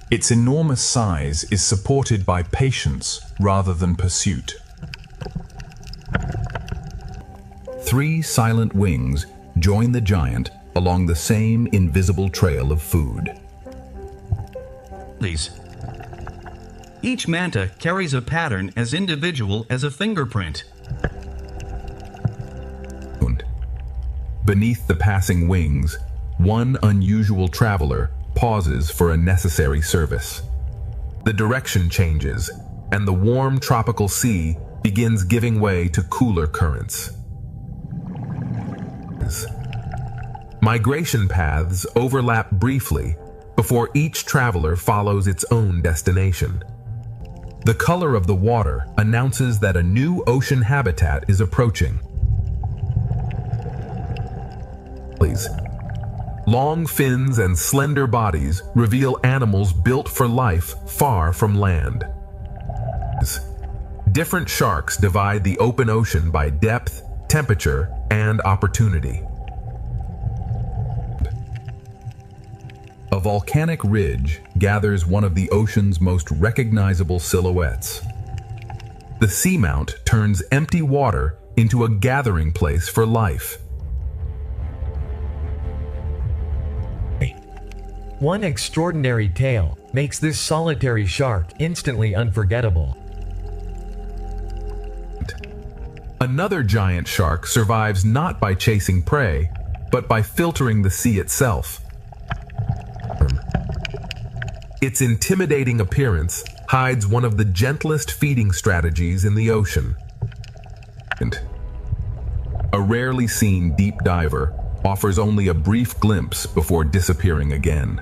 Its enormous size is supported by patience rather than pursuit. 3 silent wings join the giant along the same invisible trail of food. Each manta carries a pattern as individual as a fingerprint. Beneath the passing wings, one unusual traveler pauses for a necessary service. The direction changes, and the warm tropical sea begins giving way to cooler currents. Migration paths overlap briefly before each traveler follows its own destination. The color of the water announces that a new ocean habitat is approaching. Long fins and slender bodies reveal animals built for life far from land. Different sharks divide the open ocean by depth, temperature, and opportunity. A volcanic ridge gathers one of the ocean's most recognizable silhouettes. The seamount turns empty water into a gathering place for life. One extraordinary tale makes this solitary shark instantly unforgettable. Another giant shark survives not by chasing prey, but by filtering the sea itself. Its intimidating appearance hides one of the gentlest feeding strategies in the ocean. A rarely seen deep diver offers only a brief glimpse before disappearing again.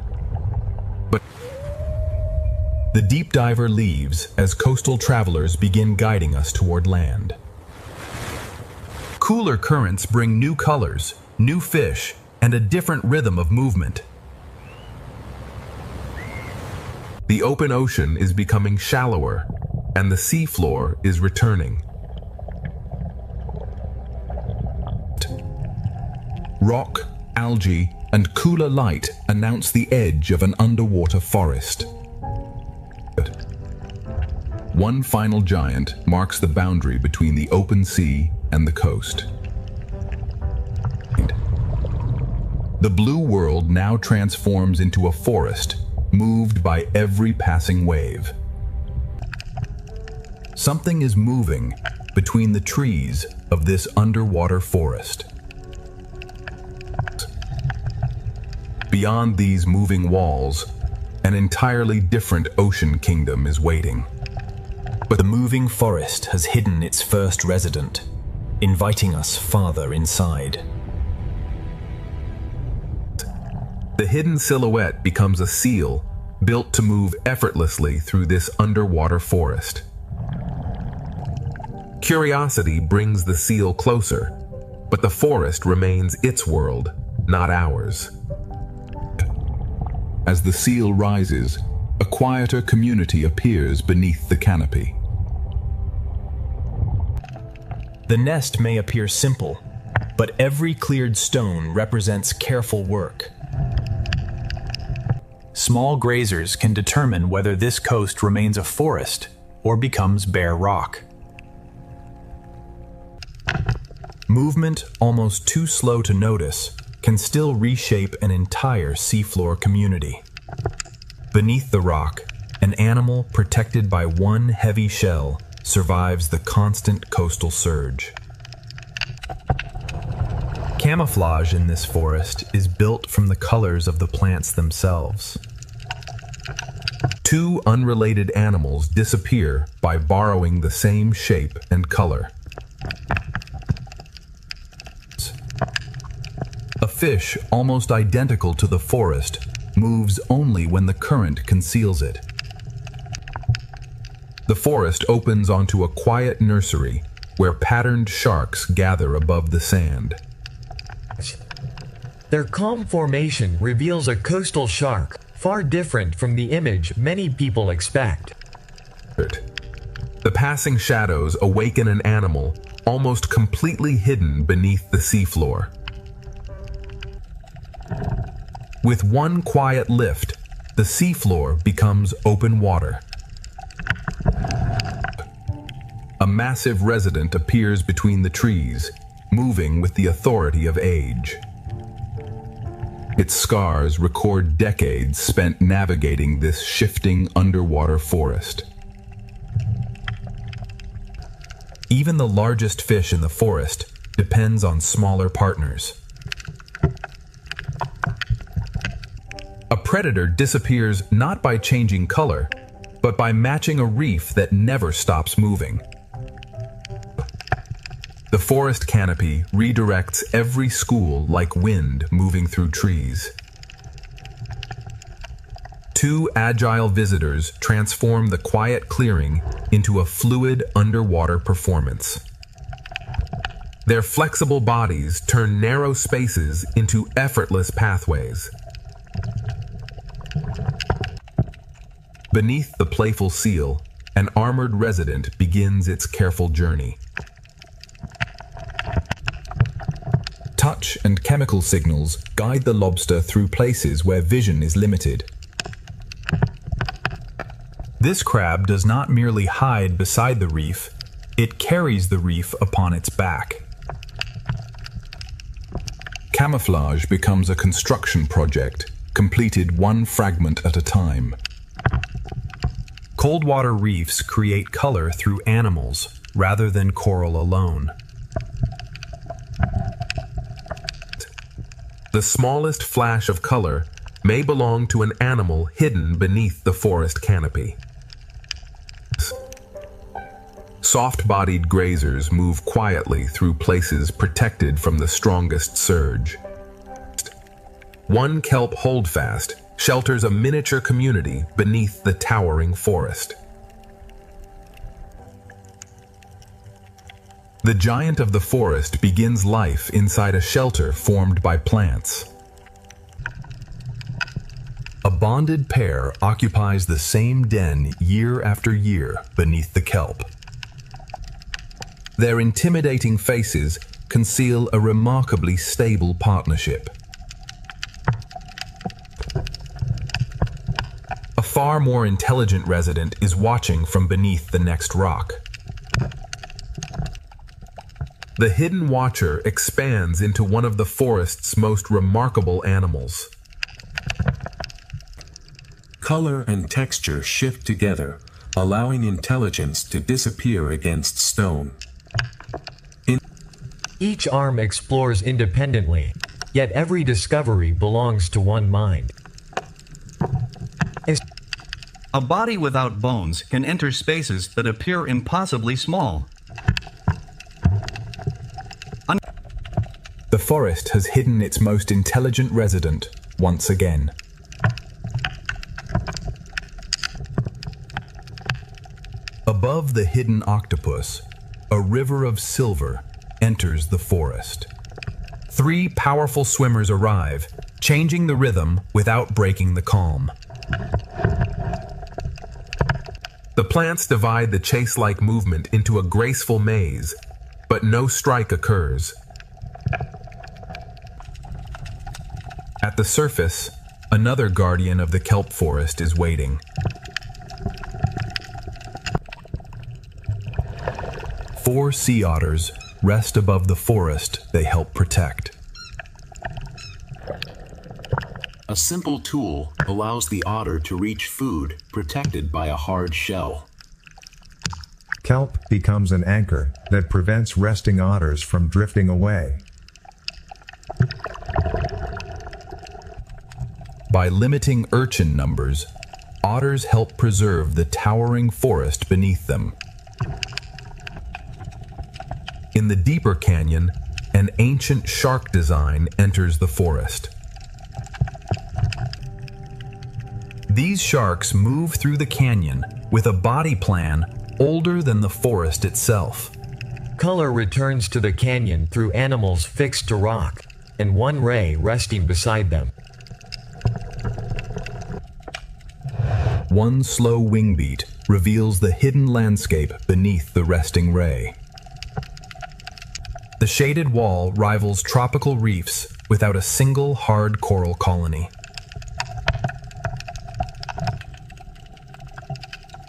But the deep diver leaves as coastal travelers begin guiding us toward land. Cooler currents bring new colors, new fish, and a different rhythm of movement. The open ocean is becoming shallower, and the seafloor is returning. Rock, algae, and cooler light announce the edge of an underwater forest. One final giant marks the boundary between the open sea and the coast. The blue world now transforms into a forest, moved by every passing wave. Something is moving between the trees of this underwater forest. Beyond these moving walls, an entirely different ocean kingdom is waiting. But the moving forest has hidden its first resident, inviting us farther inside. The hidden silhouette becomes a seal built to move effortlessly through this underwater forest. Curiosity brings the seal closer, but the forest remains its world, not ours. As the seal rises, a quieter community appears beneath the canopy. The nest may appear simple, but every cleared stone represents careful work. Small grazers can determine whether this coast remains a forest or becomes bare rock. Movement almost too slow to notice can still reshape an entire seafloor community. Beneath the rock, an animal protected by one heavy shell survives the constant coastal surge. Camouflage in this forest is built from the colors of the plants themselves. Two unrelated animals disappear by borrowing the same shape and color. A fish almost identical to the forest moves only when the current conceals it. The forest opens onto a quiet nursery where patterned sharks gather above the sand. Their calm formation reveals a coastal shark, far different from the image many people expect. The passing shadows awaken an animal almost completely hidden beneath the seafloor. With one quiet lift, the seafloor becomes open water. A massive resident appears between the trees, moving with the authority of age. Its scars record decades spent navigating this shifting underwater forest. Even the largest fish in the forest depends on smaller partners. A predator disappears not by changing color, but by matching a reef that never stops moving. The forest canopy redirects every school like wind moving through trees. Two agile visitors transform the quiet clearing into a fluid underwater performance. Their flexible bodies turn narrow spaces into effortless pathways. Beneath the playful seal, an armored resident begins its careful journey. Touch and chemical signals guide the lobster through places where vision is limited. This crab does not merely hide beside the reef, it carries the reef upon its back. Camouflage becomes a construction project, completed one fragment at a time. Cold water reefs create color through animals rather than coral alone. The smallest flash of color may belong to an animal hidden beneath the forest canopy. Soft-bodied grazers move quietly through places protected from the strongest surge. One kelp holdfast shelters a miniature community beneath the towering forest. The giant of the forest begins life inside a shelter formed by plants. A bonded pair occupies the same den year after year beneath the kelp. Their intimidating faces conceal a remarkably stable partnership. A far more intelligent resident is watching from beneath the next rock. The hidden watcher expands into one of the forest's most remarkable animals. Color and texture shift together, allowing intelligence to disappear against stone. Each arm explores independently, yet every discovery belongs to one mind. A body without bones can enter spaces that appear impossibly small. The forest has hidden its most intelligent resident once again. Above the hidden octopus, a river of silver enters the forest. Three powerful swimmers arrive, changing the rhythm without breaking the calm. The plants divide the chase-like movement into a graceful maze, but no strike occurs. At the surface, another guardian of the kelp forest is waiting. Four sea otters rest above the forest they help protect. A simple tool allows the otter to reach food protected by a hard shell. Kelp becomes an anchor that prevents resting otters from drifting away. By limiting urchin numbers, otters help preserve the towering forest beneath them. In the deeper canyon, an ancient shark design enters the forest. These sharks move through the canyon with a body plan older than the forest itself. Color returns to the canyon through animals fixed to rock, and one ray resting beside them. One slow wing beat reveals the hidden landscape beneath the resting ray. The shaded wall rivals tropical reefs without a single hard coral colony.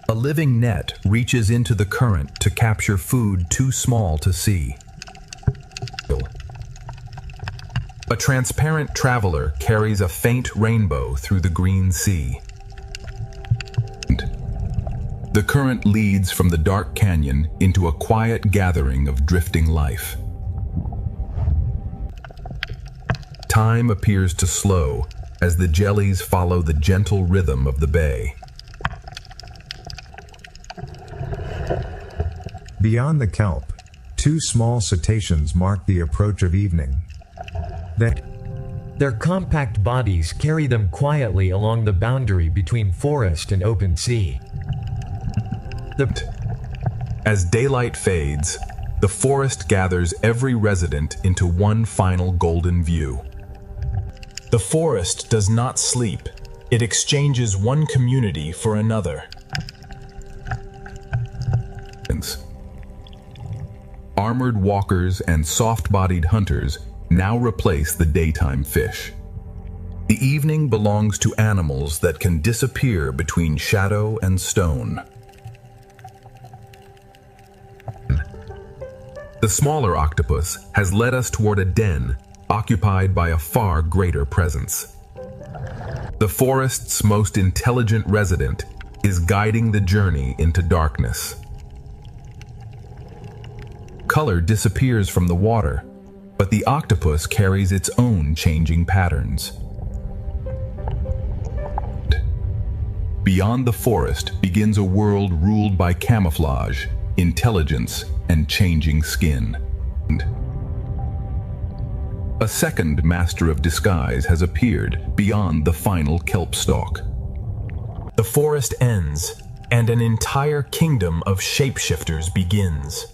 A living net reaches into the current to capture food too small to see. A transparent traveler carries a faint rainbow through the green sea. The current leads from the dark canyon into a quiet gathering of drifting life. Time appears to slow as the jellies follow the gentle rhythm of the bay. Beyond the kelp, two small cetaceans mark the approach of evening. Their compact bodies carry them quietly along the boundary between forest and open sea. As daylight fades, the forest gathers every resident into one final golden view. The forest does not sleep. It exchanges one community for another. Armored walkers and soft-bodied hunters now replace the daytime fish. The evening belongs to animals that can disappear between shadow and stone. The smaller octopus has led us toward a den occupied by a far greater presence. The forest's most intelligent resident is guiding the journey into darkness. Color disappears from the water, but the octopus carries its own changing patterns. Beyond the forest begins a world ruled by camouflage, intelligence, and changing skin. A second master of disguise has appeared beyond the final kelp stalk. The forest ends, and an entire kingdom of shapeshifters begins.